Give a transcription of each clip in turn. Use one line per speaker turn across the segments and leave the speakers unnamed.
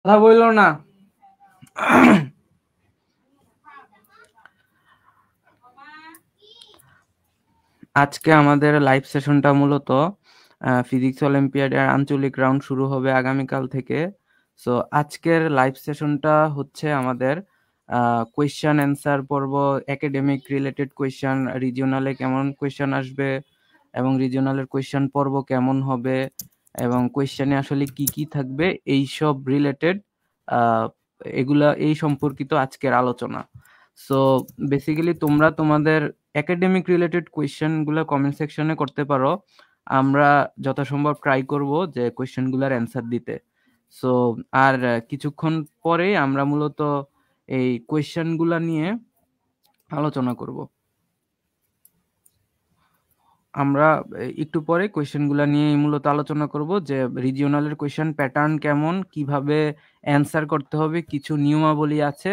কথা বললো না। আজকে আমাদের লাইভ সেশনটা মূলত ফিজিক্স অলিম্পিয়াডের আঞ্চলিক রাউন্ড শুরু হবে আগামীকাল থেকে। সো আজকের লাইভ সেশনটা হচ্ছে আমাদের কোয়েশ্চেন অ্যান্সার পর্ব, একাডেমিক রিলেটেড কোয়েশ্চেন, রিজিওনালে কেমন কোয়েশ্চেন আসবে এবং রিজিওনালের কোয়েশ্চেন পর্ব কেমন হবে এবং কোয়েশ্চেনে আসলে কি কি থাকবে এইসব রিলেটেড এগুলা এই সম্পর্কিত আজকের আলোচনা। সো বেসিক্যালি তোমরা তোমাদের একাডেমিক রিলেটেড কোয়েশ্চেনগুলো কমেন্ট সেকশনে করতে পারো। আমরা যথাসম্ভব ট্রাই করব যে কোয়েশ্চেনগুলোর অ্যান্সার দিতে। সো আর কিছুক্ষণ পরেই আমরা মূলত এই কোয়েশ্চেনগুলো নিয়ে আলোচনা করব। আমরা একটু পরে কোয়েশ্চেনগুলো নিয়ে মূলত আলোচনা করব যে রিজিওনালের কোয়েশ্চেন প্যাটার্ন কেমন, কিভাবে অ্যান্সার করতে হবে, কিছু নিয়মাবলী আছে।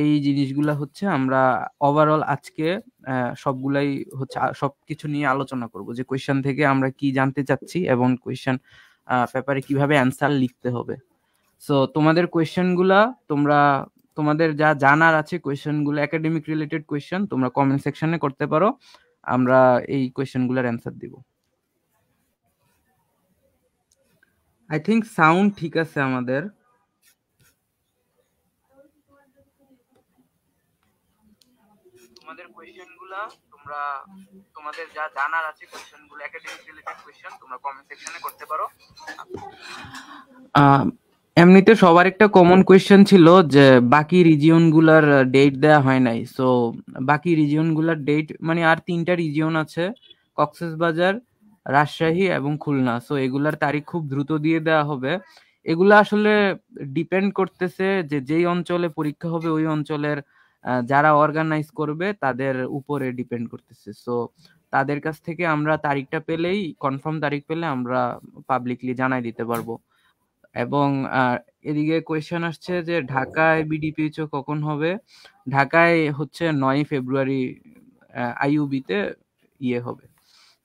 এই জিনিসগুলা হচ্ছে আমরা ওভারঅল আজকে সবগুলাই হচ্ছে সবকিছু নিয়ে আলোচনা করব যে কোয়েশ্চেন থেকে আমরা কি জানতে চাচ্ছি এবং কোয়েশ্চেন পেপারে কিভাবে অ্যান্সার লিখতে হবে। সো তোমাদের কোয়েশ্চেনগুলা তোমরা তোমাদের যা জানার আছে কোয়েশ্চেনগুলো একাডেমিক রিলেটেড কোয়েশ্চেন তোমরা কমেন্ট সেকশনে করতে পারো। আমরা এই কোয়েশ্চেনগুলোর অ্যান্সার দিব। আই থিংক সাউন্ড ঠিক আছে আমাদের। তোমাদের কোয়েশ্চেনগুলো তোমরা তোমাদের যা জানার আছে কোয়েশ্চেনগুলো একাডেমিক রিলেটেড কোয়েশ্চেন তোমরা কমেন্ট সেকশনে করতে পারো। এমনিতে সবার একটা কমন কোয়েশ্চেন ছিল যে বাকি রিজিয়নগুলার ডেট দেয়া হয় নাই। সো বাকি রিজিয়নগুলার ডেট মানে আর 3টা রিজিয়ন আছে, কক্সবাজার, রাজশাহী এবং খুলনা। সো এগুলার তারিখ খুব দ্রুত দিয়ে দেওয়া হবে। এগুলা আসলে ডিপেন্ড করতেছে যে যেই অঞ্চলে পরীক্ষা হবে ওই অঞ্চলের যারা অর্গানাইজ করবে তাদের উপরে ডিপেন্ড করতেছে। সো তাদের কাছ থেকে আমরা তারিখটা পেলেই কনফার্ম তারিখ পেলে আমরা পাবলিকলি জানাই দিতে পারবো। এবং এদিকে কোয়েশ্চেন আসছে যে ঢাকায় বিডিপিএইচও কখন হবে। ঢাকায় হচ্ছে 9 ফেব্রুয়ারি আইইউবিতে ইয়ে হবে,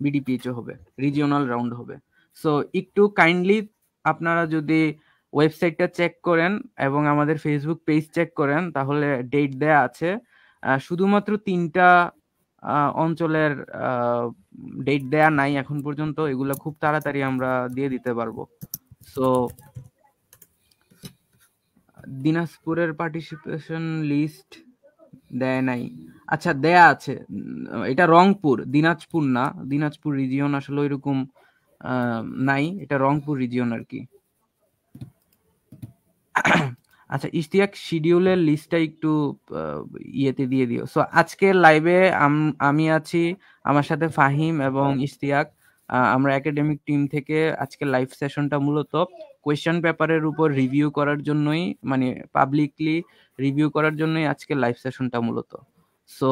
বিডিপিএইচও হবে, রিজিওনাল রাউন্ড হবে। সো একটু কাইন্ডলি আপনারা যদি ওয়েবসাইটটা চেক করেন এবং আমাদের ফেসবুক পেজ চেক করেন তাহলে ডেট দেয়া আছে। শুধুমাত্র 3টা অঞ্চলের ডেট দেয়া নাই এখন পর্যন্ত, এগুলো খুব তাড়াতাড়ি আমরা দিয়ে দিতে পারবো। সো দিনাজপুরের পার্টিসিপেশন লিস্ট দেয় নাই। আচ্ছা দেয়া আছে, এটা রংপুর, দিনাজপুর না। দিনাজপুর রিজিয়ন আসলে ওইরকম নাই, এটা রংপুর রিজিয়ন আর কি। আচ্ছা ইশতিয়াক শিডিউলের লিস্টটা একটু ইয়েতে দিয়ে দিও। সো আজকের লাইভে আমি আছি, আমার সাথে ফাহিম এবং ইশতিয়াক। আমরা একাডেমিক টিম থেকে আজকের লাইভ সেশনটা মূলত কোয়েশ্চেন পেপারের উপর রিভিউ করার জন্যই, মানে পাবলিকলি রিভিউ করার জন্যই আজকের লাইভ সেশনটা মূলত। সো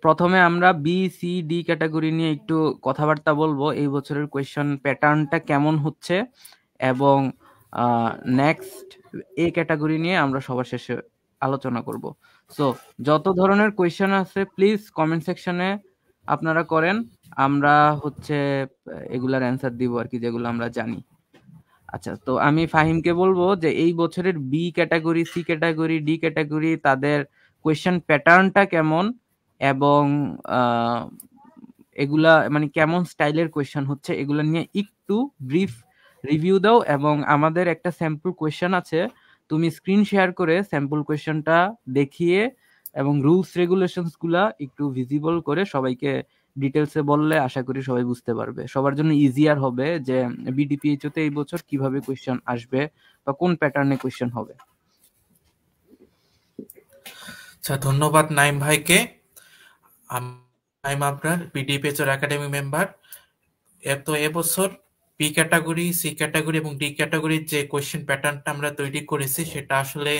প্রথমে আমরা বি সি ডি ক্যাটাগরি নিয়ে একটু কথাবার্তা বলবো, এই বছরের কোয়েশ্চেন প্যাটার্নটা কেমন হচ্ছে, এবং নেক্সট এ ক্যাটাগরি নিয়ে আমরা সবার শেষে আলোচনা করব। সো যত ধরনের কোয়েশ্চেন আছে প্লিজ কমেন্ট সেকশনে আপনারা করেন, আমরা হচ্ছে এগুলার অ্যান্সার দিব আর কি, যেগুলো আমরা জানি। আচ্ছা তো আমি ফাহিমকে বলবো যে এই বছরের B category, C category, D category তাদের কোয়েশ্চেন প্যাটার্নটা কেমন এবং এগুলা মানে কেমন স্টাইলের কোয়েশ্চেন হচ্ছে এগুলা নিয়ে একটু ব্রিফ রিভিউ দাও। এবং আমাদের একটা স্যাম্পল কোয়েশ্চেন আছে, তুমি স্ক্রিন শেয়ার করে স্যাম্পল কোয়েশ্চেনটা দেখিয়ে এবং রুলস রেগুলেশনস গুলা একটু ভিজিবল করে সবাইকে ডিটেলসে বললে আশা করি সবাই বুঝতে পারবে, সবার জন্য ইজিয়ার হবে যে বিডিপিএইচও তে এই বছর কিভাবে কোয়েশ্চেন আসবে বা কোন প্যাটার্নে কোয়েশ্চেন হবে।
আচ্ছা ধন্যবাদ নাইম ভাইকে। নাইম আপনার বিডিপিএইচর একাডেমি মেম্বার। এবছর বি ক্যাটাগরি, সি ক্যাটাগরি এবং ডি ক্যাটাগরির যে কোয়েশ্চেন প্যাটার্নটা আমরা তৈরি করেছি সেটা আসলে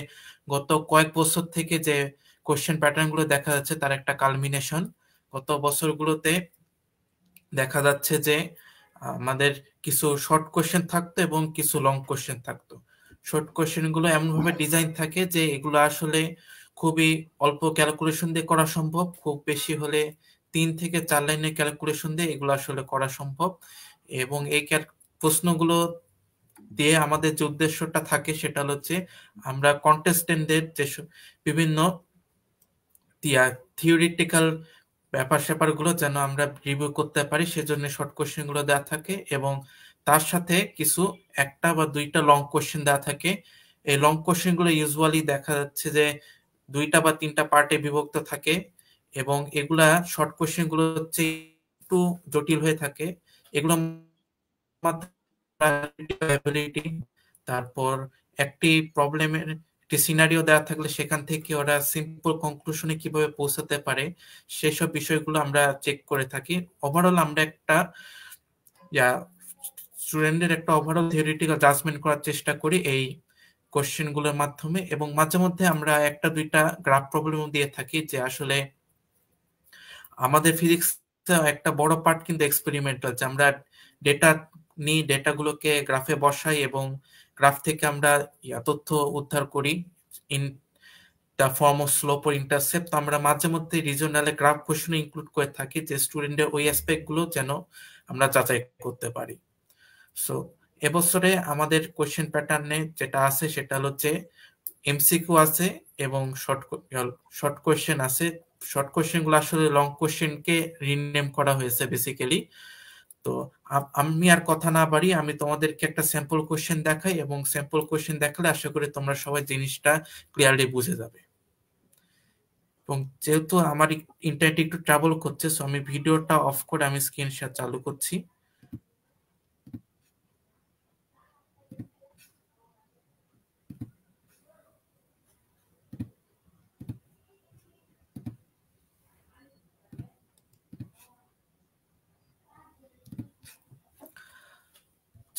গত কয়েক বছর থেকে যে কোয়েশ্চেন প্যাটার্নগুলো দেখা যাচ্ছে তার একটা কালমিনেশন। গত বছরগুলোতে দেখা যাচ্ছে যে আমাদের কিছু শর্ট কোয়েশ্চেন থাকতো এবং কিছু লং কোয়েশ্চেন থাকতো। শর্ট কোয়েশ্চেনগুলো এমনভাবে ডিজাইন থাকে যে এগুলো আসলে খুবই অল্প ক্যালকুলেশন দিয়ে করা সম্ভব, খুব বেশি হলে 3 থেকে 4 লাইনের ক্যালকুলেশন দিয়ে এগুলো আসলে করা সম্ভব। এবং এই প্রশ্নগুলো দিয়ে আমাদের যে উদ্দেশ্যটা থাকে সেটা হচ্ছে আমরা কন্টেস্টেন্টদের যে বিভিন্ন থিওরিটিক্যাল ব্যাপার স্যাপারগুলো যেন আমরা রিভিউ করতে পারি, সেজন্য শর্ট কোশ্চেন গুলো দেওয়া থাকে এবং তার সাথে কিছু একটা বা দুইটা লং কোশ্চেন দেওয়া থাকে। এই লং কোশ্চেন গুলো ইউজুয়ালি দেখা যাচ্ছে যে দুইটা বা তিনটা পার্টে বিভক্ত থাকে এবং এগুলা শর্ট কোশ্চেন গুলো হচ্ছে একটু জটিল হয়ে থাকে। এগুলো ability, তারপর একটি প্রবলেমের একটি সিনারিও দেওয়া থাকলে সেখান থেকে ওরা সিম্পল কনক্লুশনে কিভাবে পৌঁছাতে পারে সেসব বিষয়গুলো আমরা চেক করে থাকি। ওভারঅল আমরা একটা স্টুডেন্টের একটা ওভারঅল থিওরিটিক্যাল জাজমেন্ট করার চেষ্টা করি এই কোশ্চেনগুলোর মাধ্যমে, এবং মাঝে মধ্যে আমরা একটা দুইটা গ্রাফ প্রবলেম দিয়ে থাকি যে আসলে আমাদের ফিজিক্স একটা বড় পার্ট কিন্তু এক্সপেরিমেন্টাল, যে আমরা ডেটা নিই, ডেটাগুলোকে গ্রাফে বসাই এবং গ্রাফ থেকে আমরা তথ্য উদ্ধার করি in the form of slope ও ইন্টারসেপ্ট। তো আমরা মাঝে মধ্যে রিজনালে গ্রাফ কোশ্চেন ইনক্লুড করে থাকি যে স্টুডেন্টের ওই অ্যাসপেক্ট গুলো যেন আমরা যাচাই করতে পারি। সো এবছরে আমাদের কোশ্চেন প্যাটার্নে যেটা আছে সেটা হচ্ছে এমসিকিউ আছে এবং শর্ট কোশ্চেন আছে। শর্ট কোশ্চেন গুলো আসলে লং কোশ্চেনকে রিনেম করা হয়েছে বেসিক্যালি। তো আমি আর কথা না বাড়ি, আমি তোমাদেরকে একটা স্যাম্পল কোশ্চেন দেখাই এবং স্যাম্পল কোশ্চেন দেখালে আশা করি তোমরা সবাই জিনিসটা ক্লিয়ারলি বুঝে যাবে। এবং যেহেতু আমার ইন্টারনেট একটু ট্রাবল করছে, সো আমি ভিডিওটা অফ করে আমি স্ক্রিন শেয়ার চালু করছি।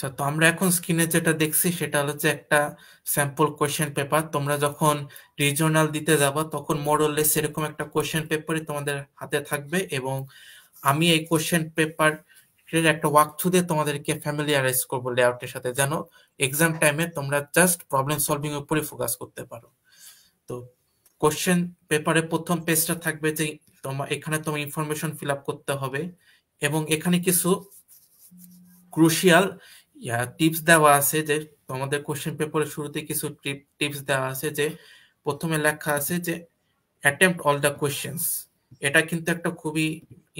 আচ্ছা, তো আমরা এখন স্ক্রিনে যেটা দেখছি সেটা হচ্ছে একটা স্যাম্পল কোয়েশ্চেন পেপার। তোমরা যখন রিজিওনাল দিতে যাবা তখন মোরলেস এরকম একটা কোয়েশ্চেন পেপারই তোমাদের হাতে থাকবে এবং আমি এই কোয়েশ্চেন পেপার একটা ওয়াক থ্রু দিয়ে তোমাদেরকে ফ্যামিলিয়ারাইজ করবো লেআউটের সাথে, যেন এক্সাম টাইমে তোমরা জাস্ট প্রবলেম সলভিং এর উপরে ফোকাস করতে পারো। তো কোশ্চেন পেপারে প্রথম পেজটা থাকবে যে এখানে তোমার ইনফরমেশন ফিল আপ করতে হবে এবং এখানে কিছু ক্রুশিয়াল টিপস দেওয়া আছে, যে তোমাদের কোশ্চেন পেপারের শুরুতে কিছু টিপস দেওয়া আছে। যে প্রথমে লেখা আছে যে অ্যাটেম্প্ট অল দ্য কোশ্চেন্স। এটা কিন্তু একটা খুবই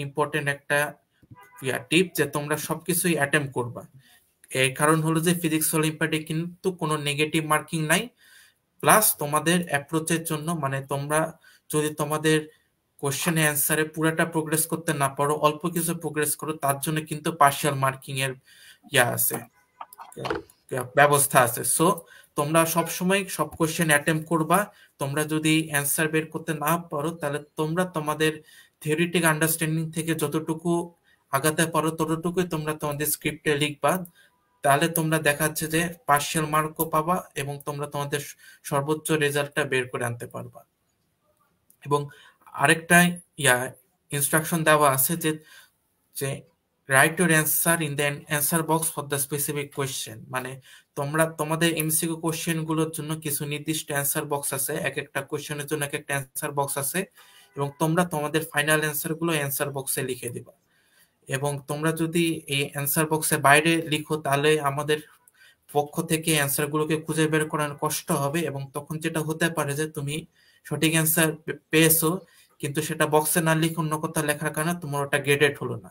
ইম্পর্টেন্ট একটা টিপ, যে তোমরা সবকিছুই অ্যাটেম্প্ট করবা। এর কারণ হলো যে ফিজিক্স অলিম্পিয়াডে কিন্তু কোনো নেগেটিভ মার্কিং নাই, প্লাস তোমাদের অ্যাপ্রোচের জন্য, মানে তোমরা যদি তোমাদের কোশ্চেন অ্যান্সারে পুরোটা প্রোগ্রেস করতে না পারো, অল্প কিছু প্রোগ্রেস করো, তার জন্য কিন্তু পার্শিয়াল মার্কিং এর আছে, ব্যবস্থা আছে। সো তোমরা সব সময় সব কোশ্চেন অ্যাটেম্প করবা। তোমরা যদি অ্যান্সার বের করতে না পারো তাহলে তোমরা তোমাদের থিওরিটিক আন্ডারস্ট্যান্ডিং থেকে যতটুকু আগাতে পারো ততটুকুই তোমরা তোমাদের স্ক্রিপ্টে লিখবা। তাহলে তোমরা দেখাচ্ছে যে পার্শিয়াল মার্কও পাবা এবং তোমরা তোমাদের সর্বোচ্চ রেজাল্টটা বের করে আনতে পারবা। এবং আরেকটা ইনস্ট্রাকশন দেওয়া আছে যে যে right your answer in the answer box for the specific question. মানে তোমরা তোমাদের এমসিকিউ কোয়েশ্চেন গুলোর জন্য কিছু নির্দিষ্ট অ্যান্সার বক্স আছে, এক একটা কোয়েশ্চেনের জন্য এক একটা অ্যান্সার বক্স আছে এবং তোমরা তোমাদের ফাইনাল অ্যান্সার গুলো অ্যান্সার বক্সে লিখে দিবা। এবং তোমরা যদি এই অ্যান্সার বক্সের বাইরে লিখো তাহলে আমাদের পক্ষ থেকে অ্যান্সার গুলোকে খুঁজে বের করার কষ্ট হবে এবং তখন যেটা হতে পারে যে তুমি সঠিক অ্যান্সার পেয়েছো কিন্তু সেটা বক্সে না লিখে অন্য কোথাও লেখার কারণে তোমার ওটা গ্রেডেড হলো না,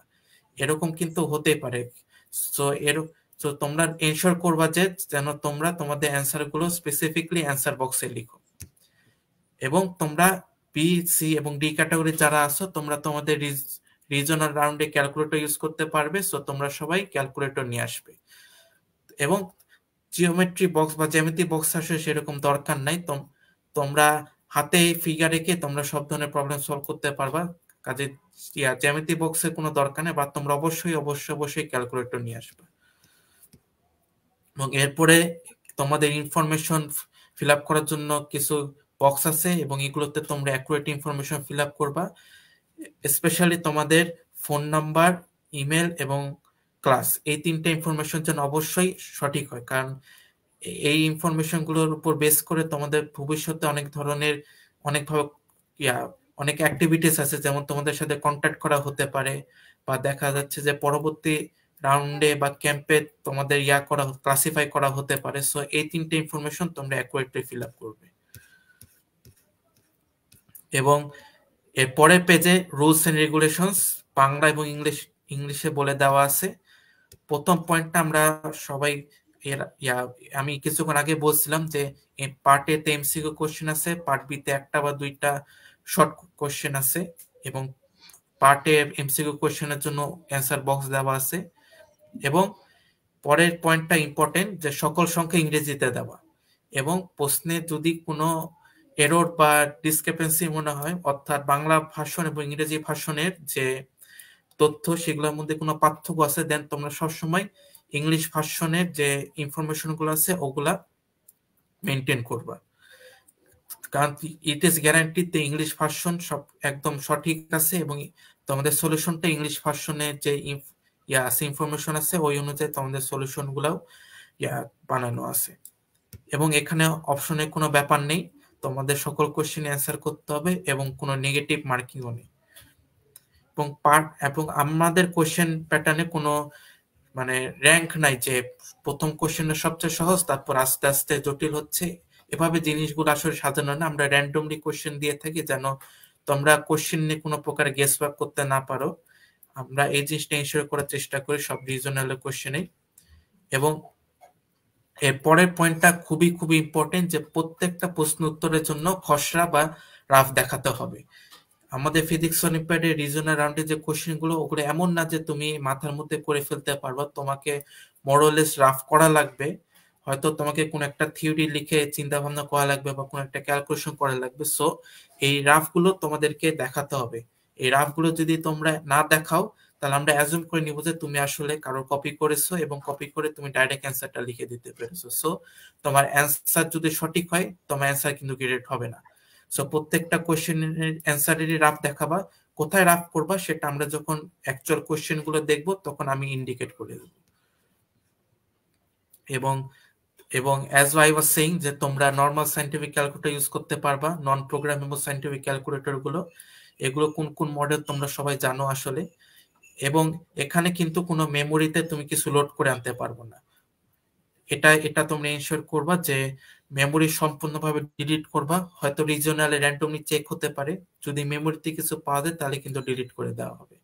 এরকম কিন্তু হতে পারে। সো তো তোমরা এনশিওর করবা যে যেন তোমরা তোমাদের অ্যান্সার গুলো স্পেসিফিকলি অ্যান্সার বক্সে লিখো। এবং তোমরা বি, সি এবং ডি ক্যাটাগরি যারা আছো তোমরা তোমাদের রিজনাল রাউন্ডে ক্যালকুলেটর ইউজ করতে পারবে। সো তোমরা সবাই ক্যালকুলেটর নিয়ে আসবে। এবং জিওমেট্রি বক্স বা জ্যামিতি বক্স আসলে সেরকম দরকার নাই, তোমরা হাতে ফিগার রেখে তোমরা সব ধরনের প্রবলেম সলভ করতে পারবা, কাজে জ্যামিতি বক্সের কোনো দরকার নেই। বা তোমরা অবশ্যই অবশ্যই অবশ্যই ক্যালকুলেটর নিয়ে আসবে। এবং এরপরে তোমাদের ইনফরমেশন ফিল আপ করার জন্য কিছু বক্স আছে এবং এগুলোতে তোমরা অ্যাকুরেট ইনফরমেশন ফিল আপ করবা। স্পেশালি তোমাদের ফোন নাম্বার, ইমেল এবং ক্লাস, এই তিনটা ইনফরমেশন যেন অবশ্যই সঠিক হয়, কারণ এই ইনফরমেশন গুলোর উপর বেস করে তোমাদের ভবিষ্যতে অনেক ধরনের অনেকভাবে অনেক অ্যাক্টিভিটিস আছে, যেমন তোমাদের সাথে কন্ট্যাক্ট করা হতে পারে বা দেখা যাচ্ছে যে পরবর্তী রাউন্ডে বা ক্যাম্পে তোমাদের ক্লাসিফাই করা হতে পারে। সো এই তিনটে ইনফরমেশন তোমরা অ্যাকুরেটলি ফিল আপ করবে। এবং এর পরের পেজে রুলস এন্ড রেগুলেশনস বাংলা এবং ইংলিশে বলে দেওয়া আছে। প্রথম পয়েন্টটা আমরা সবাই আমি কিছুক্ষণ আগে বলছিলাম যে পার্ট এ তে এমসিকিউ কোশ্চেন আছে, পার্ট বি তে একটা বা দুইটা শর্ট কোশ্চেন আছে, এবং পার্ট এ এমসিকিউ কোশ্চেনের জন্য অ্যান্সার বক্স দেওয়া আছে। এবং পরের পয়েন্টটা ইম্পর্টেন্ট, যে সকল সংখ্যা ইংরেজিতে দেওয়া, এবং প্রশ্নে যদি কোনো এরর বা ডিসক্রিপেন্সি মনে হয়, অর্থাৎ বাংলা ভাষণ এবং ইংরেজি ভাষণের যে তথ্য সেগুলোর মধ্যে কোনো পার্থক্য আছে, দেন তোমরা সবসময় ইংলিশ ভার্সনের যে ইনফরমেশন গুলো আছে ওগুলা মেনটেন করবা। কারণ ইট ইজ গ্যারান্টি যে ইংলিশ ভার্সন সব একদম সঠিক আছে, এবং তোমাদের সলিউশনটা ইংলিশ ভার্সনের যে আছে ইনফরমেশন আছে ওই অনুযায়ী তোমাদের সলিউশন গুলাও বানানো আছে। এবং এখানে অপশনের কোনো ব্যাপার নেই, তোমাদের সকল কোশ্চেন অ্যান্সার করতে হবে, এবং কোনো নেগেটিভ মার্কিংও নেই। এবং আমাদের কোশ্চেন প্যাটার্নে কোনো মানে র্যাঙ্ক নাই যে প্রথম কোশ্চেনের সবচেয়ে সহজ তারপর আস্তে আস্তে জটিল হচ্ছে, এভাবে জিনিসগুলো আসলে সাজানো না। আমরা র্যান্ডমলি কোশ্চেন দিয়ে থাকি যেন তোমরা কোশ্চেন নিয়ে কোনো প্রকার গেস ওয়ার্ক করতে না পারো। আমরা এই জিনিসটা ইনশিওর করার চেষ্টা করি সব রিজনাল কোশ্চেনে। এবং এর পরের পয়েন্টটা খুবই খুবই ইম্পর্টেন্ট, যে প্রত্যেকটা প্রশ্ন উত্তরের জন্য খসড়া বা রাফ দেখাতে হবে। আমাদের ফিজিক্স অলিম্পিয়াডের রিজনাল রাউন্ডে যে কোশ্চেন গুলো ওগুলো এমন না যে তুমি মাথার মধ্যে করে ফেলতে পারবা, তোমাকে মোরলেস রাফ করা লাগবে। হয়তো তোমাকে কোন একটা থিওরি লিখে চিন্তা ভাবনা করা লাগবে বা কোন একটা ক্যালকুলেশন করা লাগবে। সো এই রাফ গুলো তোমাদেরকে দেখাতে হবে। এই রাফ গুলো যদি তোমরা না দেখাও তাহলে আমরা অ্যাজুম করে নিব যে তুমি আসলে কারো কপি করেছো এবং কপি করে তুমি ডাইরেক্ট অ্যান্সারটা লিখে দিতে পেরেছো। সো তোমার অ্যান্সার যদি সঠিক হয় তোমার অ্যান্সার কিন্তু গ্রেড হবে না। সো প্রত্যেকটা কোশ্চেনের অ্যান্সারেরই রাফ দেখাবা। কোথায় রাফ করবা সেটা আমরা যখন অ্যাকচুয়াল কোশ্চেন গুলো দেখবো তখন আমি ইন্ডিকেট করে দেব। এবং এবং অ্যাজ আই ওয়াজ সেইং যে তোমরা নর্মাল সাইন্টিফিক ক্যালকুলেটর ইউজ করতে পারবা, নন প্রোগ্রামেবল সাইন্টিফিক ক্যালকুলেটর গুলো, এগুলো কোন কোন মডেল তোমরা সবাই জানো আসলে। এবং এখানে কিন্তু কোনো মেমোরিতে তুমি কিছু লোড করে আনতে পারবো না। এটা তোমরা এনশিওর করবা যে মেমোরি সম্পূর্ণভাবে ডিলিট করবা। হয়তো রিজিওনালে র্যান্ডমলি চেক হতে পারে, যদি মেমোরিতে কিছু পাওয়া যায় তাহলে কিন্তু ডিলিট করে দেওয়া হবে।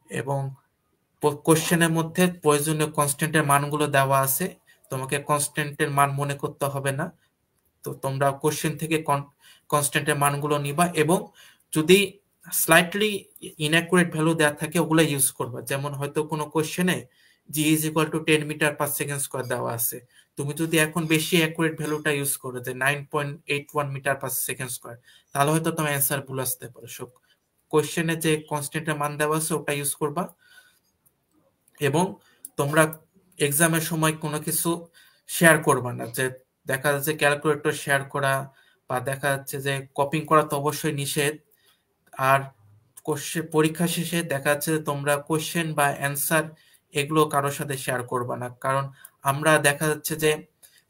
এবং কোশ্চেনের মধ্যে প্রয়োজনীয় কনস্ট্যান্টের মানগুলো দেওয়া আছে, তোমাকে কনস্ট্যান্টের মান মনে করতে হবে না। তো তোমরা কোশ্চেন থেকে কনস্ট্যান্টের মানগুলো নিবা, এবং যদি স্লাইটলি ইনঅ্যাকুরেট ভ্যালু দেওয়া থাকে ওগুলো ইউজ করবা। যেমন হয়তো কোনো কোশ্চেনে G is equal to 10 metre per second square দেওয়া আছে, তুমি যদি এখন বেশি অ্যাকুরেট ভ্যালুটা ইউজ করো যে 9.81 মিটার পার সেকেন্ড স্কোয়ার, তাহলে হয়তো তোমার অ্যান্সার ভুল আসতে পারে। সো কোশ্চেনে যে কনস্ট্যান্টের মান দেওয়া আছে ওটা ইউজ করবা। এবং তোমরা এক্সামের সময় কোনো কিছু শেয়ার করবা না, যে দেখা যাচ্ছে ক্যালকুলেটর শেয়ার করা বা দেখা যাচ্ছে যে কপিং করা তো অবশ্যই নিষেধ। আর পরীক্ষা শেষে দেখা যাচ্ছে যে তোমরা কোশ্চেন বা অ্যান্সার এগুলো কারোর সাথে শেয়ার করবা না, কারণ আমরা দেখা যাচ্ছে যে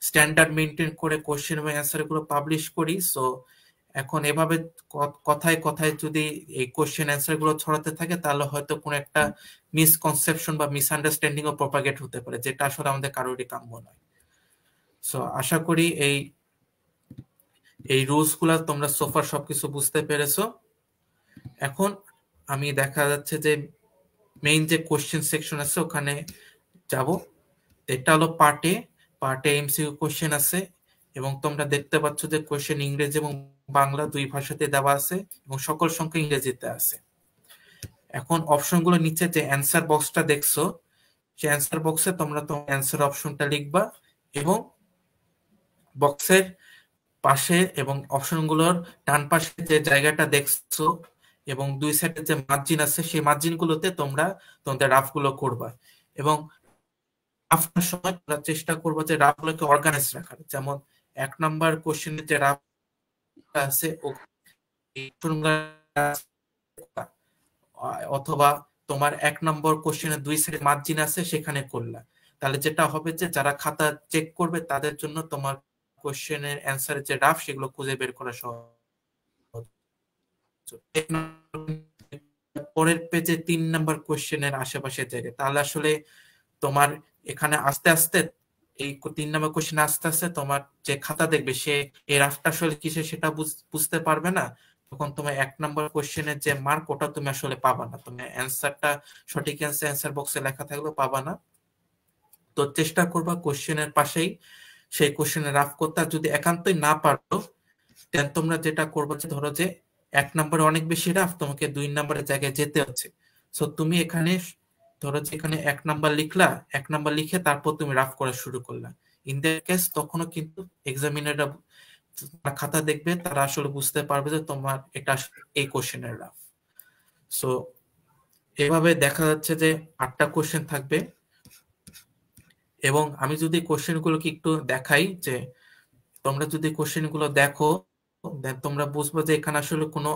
স্ট্যান্ডার্ড মেনটেন করে কোশ্চেন এবং অ্যান্সার গুলো পাবলিশ করি। সো এখন এভাবে কথায় কথায় যদি এই কোশ্চেন অ্যান্সার গুলো ছড়াতে থাকে তাহলে হয়তো কোনো একটা মিসকনসেপশন বা মিসআন্ডারস্ট্যান্ডিং ও প্রপাগেট হতে পারে, যেটা আসলে আমাদের কারোরই কাম্য নয়। সো আশা করি এই রুলস গুলা তোমরা সোফার সবকিছু বুঝতে পেরেছো। এখন আমি দেখা যাচ্ছে যে মেইন যে কোশ্চেন সেকশন আছে ওখানে যাব। এটা হলো পার্টে এমসিকিউ কোশ্চেন আছে, এবং তোমরা দেখতে পাচ্ছ যে কোশ্চেন ইংরেজি এবং বাংলা দুই ভাষাতে দেওয়া আছে, এবং সকল সংখ্যা ইংরেজিতে আছে। এখন অপশনগুলো নিচে যে অ্যান্সার বক্সটা দেখছো, সেই অ্যান্সার বক্সে তোমরা তোমার অ্যান্সার অপশনটা লিখবা, এবং বক্সের পাশে এবং অপশনগুলোর ডান পাশে যে জায়গাটা দেখছো এবং দুই সাইডে যে মার্জিন আছে সেই মার্জিনগুলোতে তোমরা তোমাদের রাফগুলো করবা। এবং রাফটার সময় তোমরা চেষ্টা করবো যে রাফগুলোকে অর্গানাইজ রাখার। যেমন 1 নাম্বার কোশ্চেনের যে রাফ আছে অথবা তোমার 1 নম্বর কোশ্চেনের দুই সাইডে মার্জিন আছে সেখানে করলা, তাহলে যেটা হবে যে যারা খাতা চেক করবে তাদের জন্য তোমার কোশ্চেনের অ্যান্সারের যে রাফ সেগুলো খুঁজে বের করা সহজ। পরের পেজে 3 নাম্বার কোশ্চেনের আশেপাশের জায়গায়, তাহলে আসলে তোমার এখানে আস্তে আস্তে এই 3 নাম্বার কোশ্চেন আস্তে আস্তে তোমার যে খাতা দেখবে সে এই রাফটা আসলে কিসে সেটা বুঝতে পারবে না, তখন তোমার 1 নাম্বার কোশ্চেনের যে মার্ক ওটা তুমি আসলে পাবা না, তুমি অ্যান্সারটা সঠিক অ্যান্সার বক্সে লেখা থাকলেও পাবা না। তো চেষ্টা করবা কোশ্চেনের পাশেই সেই কোশ্চেনের রাফ করতে, আর যদি একান্তই না পারো দেন তোমরা যেটা করবে যে ধরো যে 1 নম্বরে অনেক বেশি রাফ, তোমাকে 2 নম্বরের জায়গায় যেতে হচ্ছে, সো তুমি এখানে ধরো যে এখানে 1 নাম্বার লিখলা, 1 নাম্বার লিখে তারপর তুমি রাফ করা শুরু করলা। ইন দ্যাট কেস তখনও কিন্তু এক্সামিনাররা খাতা দেখবে, তারা আসলে বুঝতে পারবে যে তোমার এটা এই কোশ্চেনের রাফ। সো এভাবে দেখা যাচ্ছে যে 8টা কোশ্চেন থাকবে, এবং আমি যদি কোশ্চেনগুলোকে একটু দেখাই, যে তোমরা যদি কোশ্চেনগুলো দেখো দেন তোমরা বুঝবো যে এখানে আসলে কোনো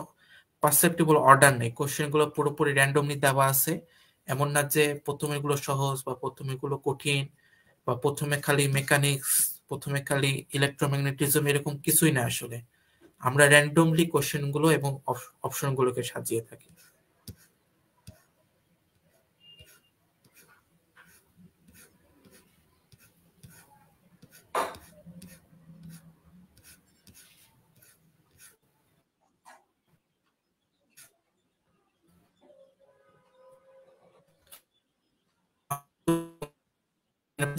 পারসেপ্টিবল অর্ডার নেই, কোশ্চেনগুলো পুরোপুরি র্যান্ডমলি দেওয়া আছে। এমন না যে প্রথমে গুলো সহজ বা প্রথমে গুলো কঠিন, বা প্রথমে খালি মেকানিক্স, প্রথমে খালি ইলেকট্রোম্যাগনেটিজম, এরকম কিছুই না। আসলে আমরা র্যান্ডমলি কোশ্চেনগুলো এবং অপশনগুলোকে সাজিয়ে থাকি।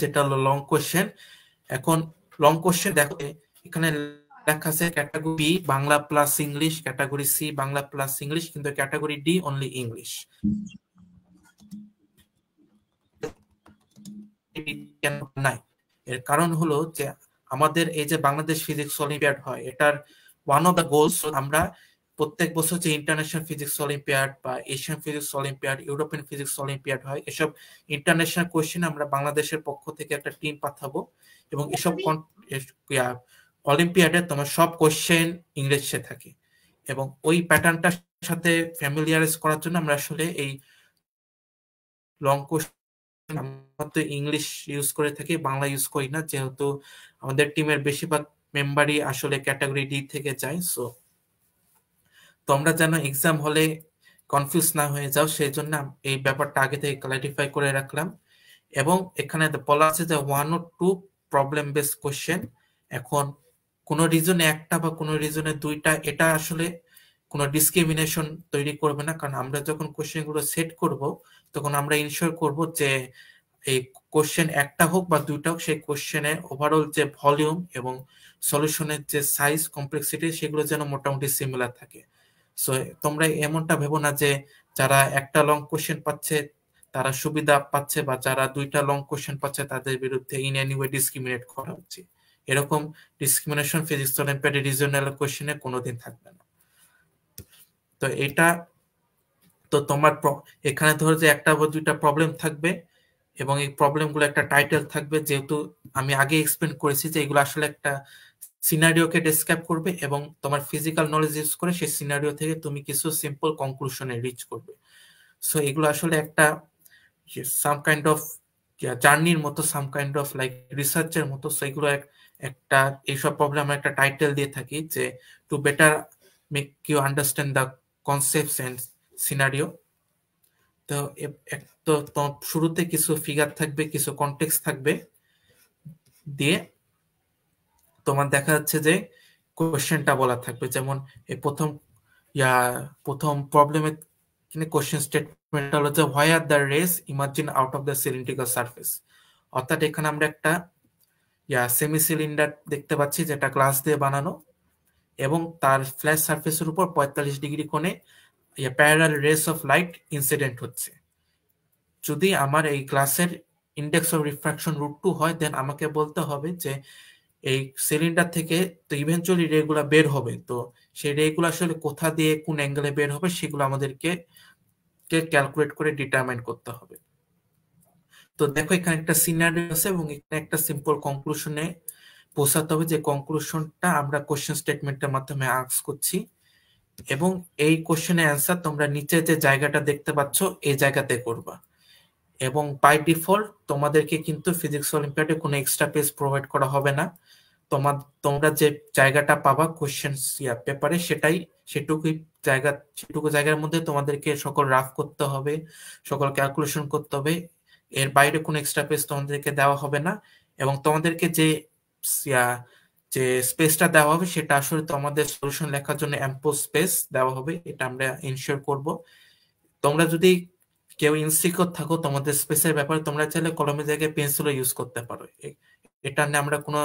যেটা হলো লং কোশ্চেন। এখন লং কোশ্চেন দেখো এখানে লেখা আছে category B Bangla plus English, category C Bangla plus English, কিন্তু ক্যাটাগরি ডি অনলি ইংলিশ। নাই, এর কারণ হলো যে আমাদের এই যে বাংলাদেশ ফিজিক্স অলিম্পিয়াড হয়, এটার ওয়ান অফ দ্য গোলস, আমরা প্রত্যেক বছর যে ইন্টারন্যাশনাল ফিজিক্স অলিম্পিয়াড বা Asian physics olympiad, European physics olympiad হয়, এসব ইন্টারন্যাশনাল কোয়েশ্চেন আমরা বাংলাদেশের পক্ষ থেকে একটা টিম পাঠাবো, এবং এসব অলিম্পিয়াডে তোমার সব কোয়েশ্চেন ইংলিশে থাকে, এবং ওই প্যাটার্নটার সাথে ফ্যামিলিয়ারাইজ করার জন্য আমরা আসলে এই লং কোয়েশ্চেন আমরা তো ইংলিশ ইউজ করে থাকি, বাংলা ইউজ করি না, যেহেতু আমাদের টিমের বেশিরভাগ মেম্বারই আসলে ক্যাটাগরি ডি থেকে যায়। সো তোমরা যেন এক্সাম হলে কনফিউজ না হয়ে যাও, সেই জন্য এই ব্যাপারটা আগে থেকে ক্লারিফাই করে রাখলাম। এবং এখানে বলা আছে যে 1 or 2 প্রবলেম বেসড কোশ্চেন। এখন কোনো রিজনে একটা বা কোনো রিজনে দুইটা, এটা আসলে কোনো ডিসক্রিমিনেশন তৈরি করবে না, কারণ আমরা যখন কোশ্চেন গুলো সেট করব তখন আমরা ইনশিওর করব যে এই কোশ্চেন একটা হোক বা দুইটা হোক, সেই কোশ্চেনের ওভারঅল যে ভলিউম এবং সলিউশনের যে সাইজ কমপ্লেক্সিটি সেগুলো যেন মোটামুটি সিমিলার থাকে। সো তোমরা এমনটা ভেবো না যে যারা একটা লং কোশ্চেন পাচ্ছে তারা সুবিধা পাচ্ছে, বা যারা দুইটা লং কোশ্চেন পাচ্ছে তাদের বিরুদ্ধে ইন এনি ওয়ে ডিসক্রিমিনেট করা হচ্ছে। এরকম ডিসক্রিমিনেশন ফিজিক্স অলিম্পিয়াডে রিজিওনাল কোশ্চেনে কোনোদিন থাকবে না। তো এটা তো তোমার এখানে ধরো যে একটা বা দুইটা প্রবলেম থাকবে, এবং এই প্রবলেমগুলো একটা টাইটেল থাকবে, যেহেতু আমি আগে এক্সপ্লেন করেছি যে এগুলো আসলে একটা সিনারিওকে ডেসক্রাইব করবে, এবং তোমার ফিজিক্যাল নলেজ ইউজ করে সেই সিনারিও থেকে তুমি কিছু সিম্পল কনক্লুশনে রিচ করবে। সো এগুলো আসলে একটা সাম কাইন্ড অফ জার্নির মতো, সাম কাইন্ড অফ লাইক রিসার্চের মতো। সো এগুলো একটা এইসব প্রবলেম আমরা একটা টাইটেল দিয়ে থাকি যে to better make you understand the concepts and scenario. তো তো শুরুতে কিছু ফিগার থাকবে, কিছু কনটেক্সট থাকবে, দিয়ে তোমার দেখা যাচ্ছে যে কোশ্চেনটা বলা থাকবে। যেমন এই প্রথম প্রবলেমের কোশ্চেন স্টেটমেন্ট হলো যে why are the rays emerging out of the cylindrical surface. অর্থাৎ এখানে আমরা একটা সেমি সিলিন্ডার দেখতে পাচ্ছি যেটা গ্লাস দিয়ে বানানো, এবং তার ফ্ল্যাট সারফেসের উপর 45 ডিগ্রি কোণে parallel race of light incident হচ্ছে। যদি আমার এই গ্লাসের ইন্ডেক্স অফ রিফ্রাকশন √2 হয়, দেন আমাকে বলতে হবে যে এই সিলিন্ডার থেকে তো ইভেনচুয়ালি রেগুলা বের হবে, তো সেই রেগুলো আসলে কোথা দিয়ে কোন অ্যাঙ্গেলে বের হবে সেগুলো আমাদেরকে ক্যালকুলেট করে ডিটারমাইন করতে হবে। তো দেখো এখানে একটা সিনারিও আছে, এবং এখানে একটা সিম্পল কনক্লুশনে পৌঁছাতে হবে, যে কনক্লুশনটা আমরা কোশ্চেন স্টেটমেন্টের মাধ্যমে আস্ক করছি, এবং এই কোশ্চেনের অ্যান্সার তোমরা নিচে যে জায়গাটা দেখতে পাচ্ছ এই জায়গাতে করবা। এবং বাই ডিফল্ট তোমাদেরকে কিন্তু ফিজিক্স অলিম্পিয়াডে কোনো এক্সট্রা পেজ প্রোভাইড করা হবে না। তোমরা যে জায়গাটা পাবা কোশ্চেন পেপারে সেটুকুই সেটুকু জায়গার মধ্যে তোমাদেরকে সকল রাফ করতে হবে, সকল ক্যালকুলেশন করতে হবে। এর বাইরে কোনো এক্সট্রা পেজ তোমাদেরকে দেওয়া হবে না, এবং তোমাদেরকে যে স্পেসটা দেওয়া হবে সেটা আসলে তোমাদের সলিউশন লেখার জন্য অ্যাম্পল স্পেস দেওয়া হবে, এটা আমরা ইনশিওর করব। তোমরা যদি কেউ ইনসিকিউর থাকো তোমাদের স্পেসের ব্যাপারে, তোমরা চাইলে কলমের জায়গায় পেন্সিলও ইউজ করতে পারো, এটা নিয়ে আমরা কোনো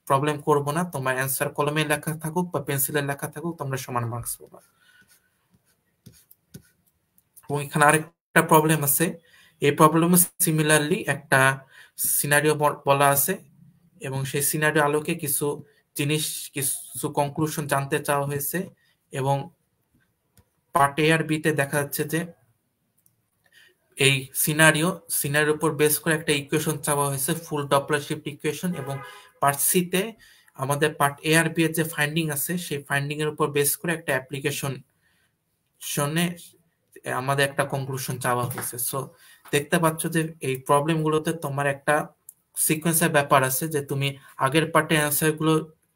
প্রবলেম করব না। তোমার অ্যান্সার কলমে লেখা থাকুক বা পেন্সিলের লেখা থাকুক, তোমরা সমান মার্কস পাবা। এবং এখানে আরেকটা প্রবলেম আছে, এই প্রবলেমে সিমিলারলি একটা সিনারিও বলা আছে, এবং সেই সিনারিও আলোকে কিছু জিনিস, কিছু কনক্লুশন জানতে চাওয়া হয়েছে। এবং পার্ট এ আর বি তে দেখা যাচ্ছে যে এই সিনারিওর উপর বেস করে একটা ইকুয়েশন চাওয়া হয়েছে, ফুল ডপলার শিফট ইকুয়েশন। এবং পার্ট সি তে আমাদের পার্ট এ আর বি এর যে ফাইন্ডিং আছে সেই ফাইন্ডিং এর উপর বেস করে একটা অ্যাপ্লিকেশন আমাদের একটা কনক্লুশন চাওয়া হয়েছে। সো দেখতে পাচ্ছ যে এই প্রবলেম গুলোতে তোমার একটা সিকোয়েন্সের ব্যাপার আছে, যে তুমি আগের পার্টে অ্যান্সার গুলো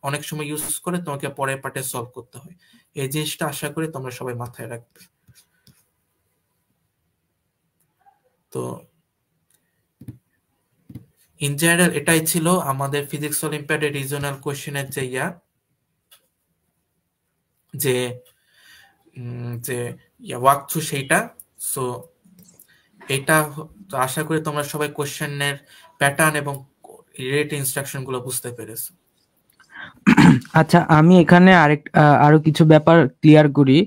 অনেক সময় ইউজ করে তোমাকে পরের পার্টে সলভ করতে হয়। এই জিনিসটা আশা করি তোমরা সবাই মাথায় রাখবে। তো ইন জেনারেল এটাই ছিল আমাদের ফিজিক্স অলিম্পিয়াডের রিজনাল কোশ্চেনের যে যে ওয়াক থ্রু সেইটা। সো এটা আশা করি তোমরা সবাই কোশ্চেনের প্যাটার্ন এবং রিলেটেড ইনস্ট্রাকশন গুলো বুঝতে পেরেছো।
আচ্ছা, আমি এখানে আরো কিছু ব্যাপার ক্লিয়ার করি।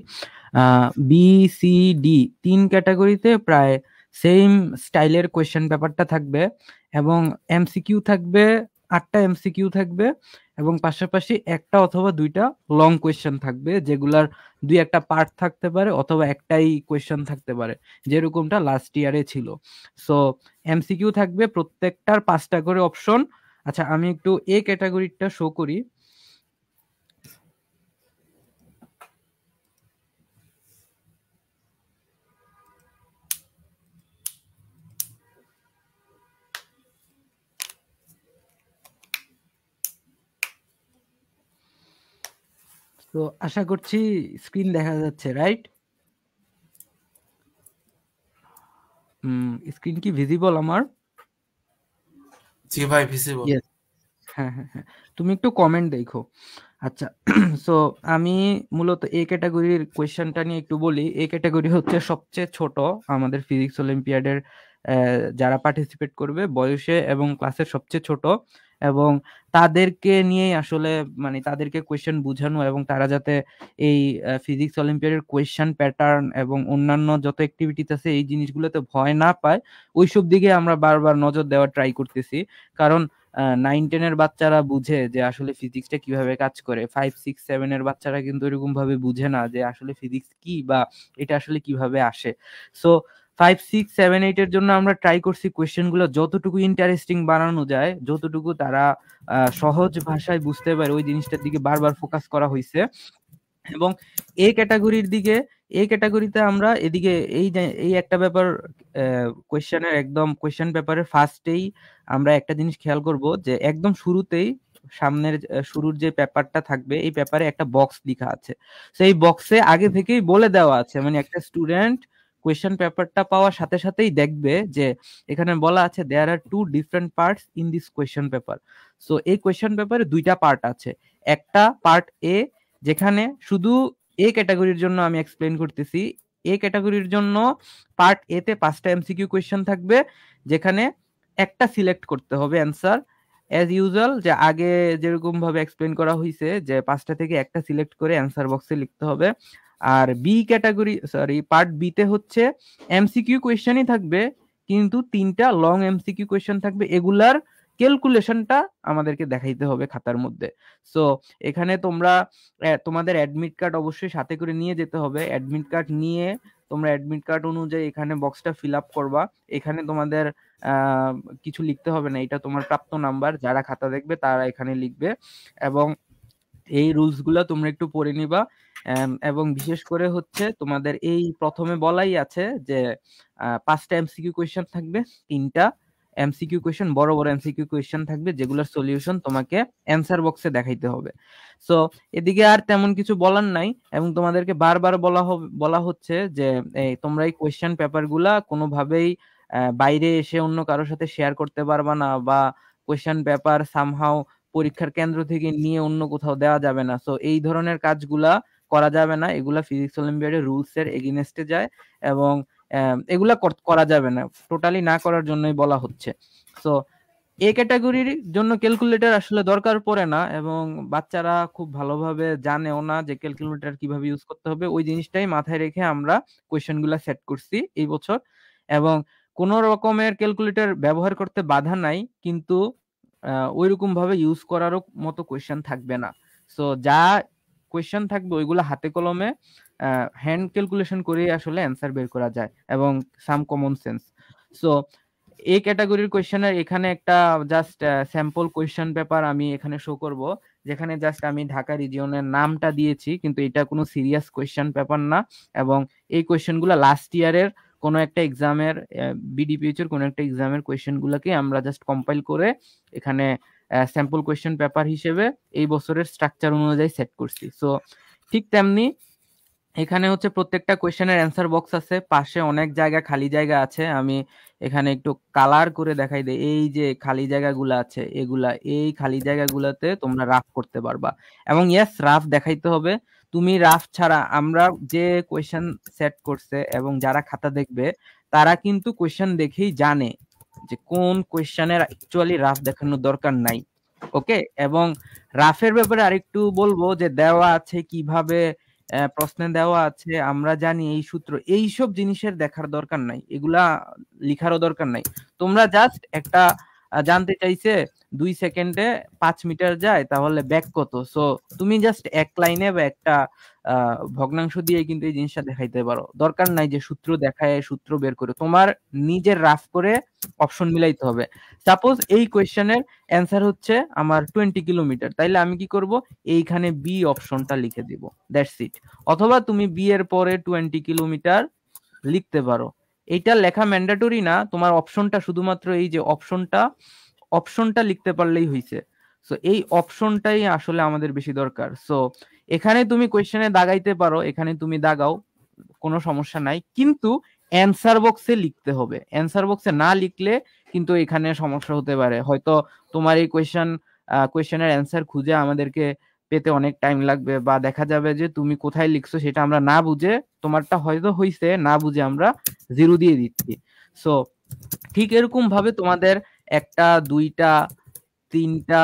বি সি ডি 3 ক্যাটাগরিতে প্রায় সেম স্টাইলের কোয়েশ্চেন পেপারটা থাকবে, এবং এমসিকিউ থাকবে 8টা এমসিকিউ থাকবে, এবং পাশাপাশি একটা অথবা 2টা লং কোয়েশ্চেন থাকবে, যেগুলার 2-1টা পার্ট থাকতে পারে অথবা একটাই কোয়েশ্চেন থাকতে পারে, যেরকমটা লাস্ট ইয়ারে ছিল। সো এমসিকিউ থাকবে প্রত্যেকটার 5টা করে অপশন। আচ্ছা, আমি একটু এ ক্যাটাগরিটা শো করি। তো আশা করছি স্ক্রিন দেখা যাচ্ছে, রাইট? স্ক্রিন কি ভিজিবল আমার?
জি ভাই, ভিজিবল।
ইয়েস, হ্যাঁ হ্যাঁ হ্যাঁ, তুমি একটু কমেন্ট দেখো। আচ্ছা, সো আমি মূলত এ ক্যাটাগরির কোয়েশ্চেনটা নিয়ে একটু বলি। এ ক্যাটাগরি হচ্ছে সবচেয়ে ছোট আমাদের ফিজিক্স অলিম্পিয়াডের যারা পার্টিসিপেট করবে বয়সে এবং ক্লাসের সবচেয়ে ছোট, এবং তাদেরকে নিয়েই আসলে মানে তাদেরকে কোয়েশ্চেন বুঝানো, এবং তারা যাতে এই ফিজিক্স অলিম্পিয়াডের কোয়েশ্চেন প্যাটার্ন এবং অন্যান্য যত অ্যাক্টিভিটিস আছে এই জিনিসগুলোতে ভয় না পায়, ওইসব দিকে আমরা বারবার নজর দেওয়ার ট্রাই করতেছি। কারণ 9-10 বাচ্চারা বুঝে যে আসলে ফিজিক্সটা কিভাবে কাজ করে, 5-6-7 বাচ্চারা কিন্তু এরকম ভাবে বুঝে না যে আসলে ফিজিক্স কি বা এটা আসলে কিভাবে আসে। সো 5-6-7-8 জন্য আমরা ট্রাই করছি কোয়েশ্চেন গুলো যতটুকু ইন্টারেস্টিং বানানো যায়, যতটুকু তারা সহজ ভাষায় বুঝতে পারে ওই জিনিসটার দিকে বারবার ফোকাস করা হয়েছে। এবং এই ক্যাটাগরিতে আমরা এদিকে এই একটা ব্যাপার, কোয়েশ্চেন পেপারের ফার্স্টেই আমরা একটা জিনিস খেয়াল করব যে একদম শুরুতেই শুরুর যে পেপারটা থাকবে এই পেপারে একটা বক্স লেখা আছে। সেই বক্সে আগে থেকেই বলে দেওয়া আছে, মানে একটা স্টুডেন্ট কোয়েশ্চেন পেপারটা পাওয়ার সাথে সাথেই দেখবে যে এখানে বলা আছে দেয়ার আর 2 different parts in this question paper. So এই কোয়েশ্চেন পেপারে 2টা পার্ট আছে। একটা পার্ট এ, যেখানে শুধু এ ক্যাটাগরির জন্য আমি এক্সপ্লেন করতেছি। এ ক্যাটাগরির জন্য পার্ট এ তে 5টা এমসিকিউ কোয়েশ্চেন থাকবে, যেখানে একটা সিলেক্ট করতে হবে অ্যান্সার, অ্যাজ ইউজুয়াল যে আগে যেরকম ভাবে এক্সপ্লেন করা হয়েছে যে 5টা থেকে একটা সিলেক্ট করে অ্যান্সার বক্সে লিখতে হবে। আর পার্ট বি তে হচ্ছে এমসিকিউ কোয়েশ্চেনই থাকবে, কিন্তু 3টা লং এমসিকিউ কোয়েশ্চেন থাকবে, এগুলার ক্যালকুলেশনটা আমাদেরকে দেখাইতে হবে খাতার মধ্যে। সো এখানে তোমাদের অ্যাডমিট কার্ড অবশ্যই সাথে করে নিয়ে যেতে হবে। অ্যাডমিট কার্ড নিয়ে তোমরা অ্যাডমিট কার্ড অনুযায়ী এখানে বক্সটা ফিল আপ করবা। এখানে তোমাদের কিছু লিখতে হবে না, এটা তোমার প্রাপ্ত নাম্বার, যারা খাতা দেখবে তারা এখানে লিখবে। এবং এই রুলস গুলা তোমরা একটু পড়ে নিবা। এবং বিশেষ করে হচ্ছে তোমাদের এই প্রথমে বলাই আছে যে 5টা এমসিকিউ কোয়েশ্চেন থাকবে, 3টা এমসিকিউ কোয়েশ্চেন, বড় বড় এমসিকিউ কোয়েশ্চেন থাকবে যেগুলোর সলিউশন তোমাকে অ্যান্সার বক্সে দেখাইতে হবে। সো এদিকে আর তেমন কিছু বলার নাই, এবং তোমাদেরকে বারবার বলা হচ্ছে যে তোমরা এই কোয়েশ্চেন পেপারগুলা কোনোভাবেই বাইরে এসে অন্য কারোর সাথে শেয়ার করতে পারবা না, বা কোয়েশ্চেন পেপার সামহাও পরীক্ষার কেন্দ্র থেকে নিয়ে অন্য কোথাও দেওয়া যাবে না। সো এই ধরনের কাজগুলা করা যাবে না, এগুলা ফিজিক্স অলিম্পিয়াডের রুলস এর এগেইনস্টে যায়, এবং এগুলা করা যাবে না, টোটালি না করার জন্যই বলা হচ্ছে। সো এ ক্যাটাগরির জন্য ক্যালকুলেটর আসলে দরকার পড়ে না, এবং বাচ্চারা খুব ভালোভাবে জানেও না যে ক্যালকুলেটর কিভাবে ইউজ করতে হবে। ওই জিনিসটাই মাথায় রেখে আমরা কোয়েশ্চেনগুলো সেট করছি এই বছর, এবং কোন রকমের ক্যালকুলেটর ব্যবহার করতে বাধা নাই, কিন্তু ওইরকম ভাবে ইউজ করারও মতো কোয়েশ্চেন থাকবে না। সো যা কোয়েশ্চেন থাকবে ওইগুলো হাতে কলমে হ্যান্ড ক্যালকুলেশন করে আসলে অ্যান্সার বের করা যায়, এবং সাম কমন সেন্স। সো এই ক্যাটাগরির কোয়েশ্চেনের এখানে একটা জাস্ট স্যাম্পল কোয়েশ্চেন পেপার আমি এখানে শো করব, যেখানে জাস্ট আমি ঢাকা রিজিয়নের নামটা দিয়েছি, কিন্তু এটা কোনো সিরিয়াস কোয়েশ্চেন পেপার না। এবং এই কোয়েশ্চেনগুলো লাস্ট ইয়ারের কোনো একটা এক্সামের, বিডিপিএইচ এর কোনো একটা এক্সামের কোয়েশ্চেনগুলোকে আমরা জাস্ট কম্পাইল করে এখানে স্যাম্পল কোয়েশ্চেন পেপার হিসেবে এই বছরের স্ট্রাকচার অনুযায়ী সেট করছি। সো ঠিক তেমনি এখানে হচ্ছে প্রত্যেকটা কোয়েশ্চেনের অ্যান্সার বক্স আছে, পাশে অনেক জায়গা খালি জায়গা আছে। আমি এখানে একটু কালার করে দেখাই দিই। এই যে খালি জায়গাগুলো আছে, এই খালি জায়গাগুলোতে তোমরা রাফ করতে পারবা, এবং ইয়েস রাফ দেখাইতে হবে। তুমি রাফ ছাড়া, আমরা যে কোয়েশ্চেন সেট করছে এবং যারা খাতা দেখবে তারা কিন্তু কোয়েশ্চেন দেখেই জানে যে কোন কোয়েশ্চেনের অ্যাকচুয়ালি রাফ দেখানোর দরকার নাই। ওকে, এবং রাফের ব্যাপারে আরেকটু বলবো যে দেওয়া আছে কিভাবে, প্রশ্নে দেওয়া আছে, আমরা জানি এই সূত্র, এইসব জিনিসের দেখার দরকার নাই, এগুলা লিখারও দরকার নাই। তোমরা জাস্ট একটা জানতে চাইছে 2 সেকেন্ডে 5 মিটার যায়, তাহলে ব্যাক কত। সো তুমি জাস্ট এক লাইনে বা একটা ভগ্নাংশ দিয়ে কিন্তু এই জিনিসটা দেখাইতে পারো, দরকার নাই যে সূত্র দেখায় সূত্র বের করে, তোমার নিজের রাফ করে অপশন মিলাইতে হবে। সাপোজ এই কোয়েশ্চেনের অ্যান্সার হচ্ছে আমার 20 কিলোমিটার, তাইলে আমি কি করব, এইখানে বি অপশনটা লিখে দিব, দ্যাটস ইট। অথবা তুমি বি এর পরে 20 কিলোমিটার লিখতে পারো, এটা লেখা ম্যান্ডেটরি না, তোমার অপশনটা শুধুমাত্র এই যে অপশনটা লিখতে পারলেই হইছে। সো এই অপশনটাই আসলে আমাদের বেশি দরকার। সো এখানে তুমি কোয়েশ্চেনে দাগাইতে পারো, এখানে তুমি দাগাও, কোনো সমস্যা নাই, কিন্তু অ্যান্সার বক্সে লিখতে হবে। অ্যান্সার বক্সে না লিখলে কিন্তু এখানে সমস্যা হতে পারে, হয়তো তোমার এই কোয়েশ্চেনের অ্যান্সার খুঁজে আমাদেরকে পেতে অনেক টাইম লাগবে, বা দেখা যাবে যে তুমি কোথায় লিখছো সেটা আমরা না বুঝে, তোমারটা হয়তো হইছে না বুঝে আমরা 0 দিয়ে দিচ্ছি। সো ঠিক এরকম ভাবে তোমাদের 1টা 2টা 3টা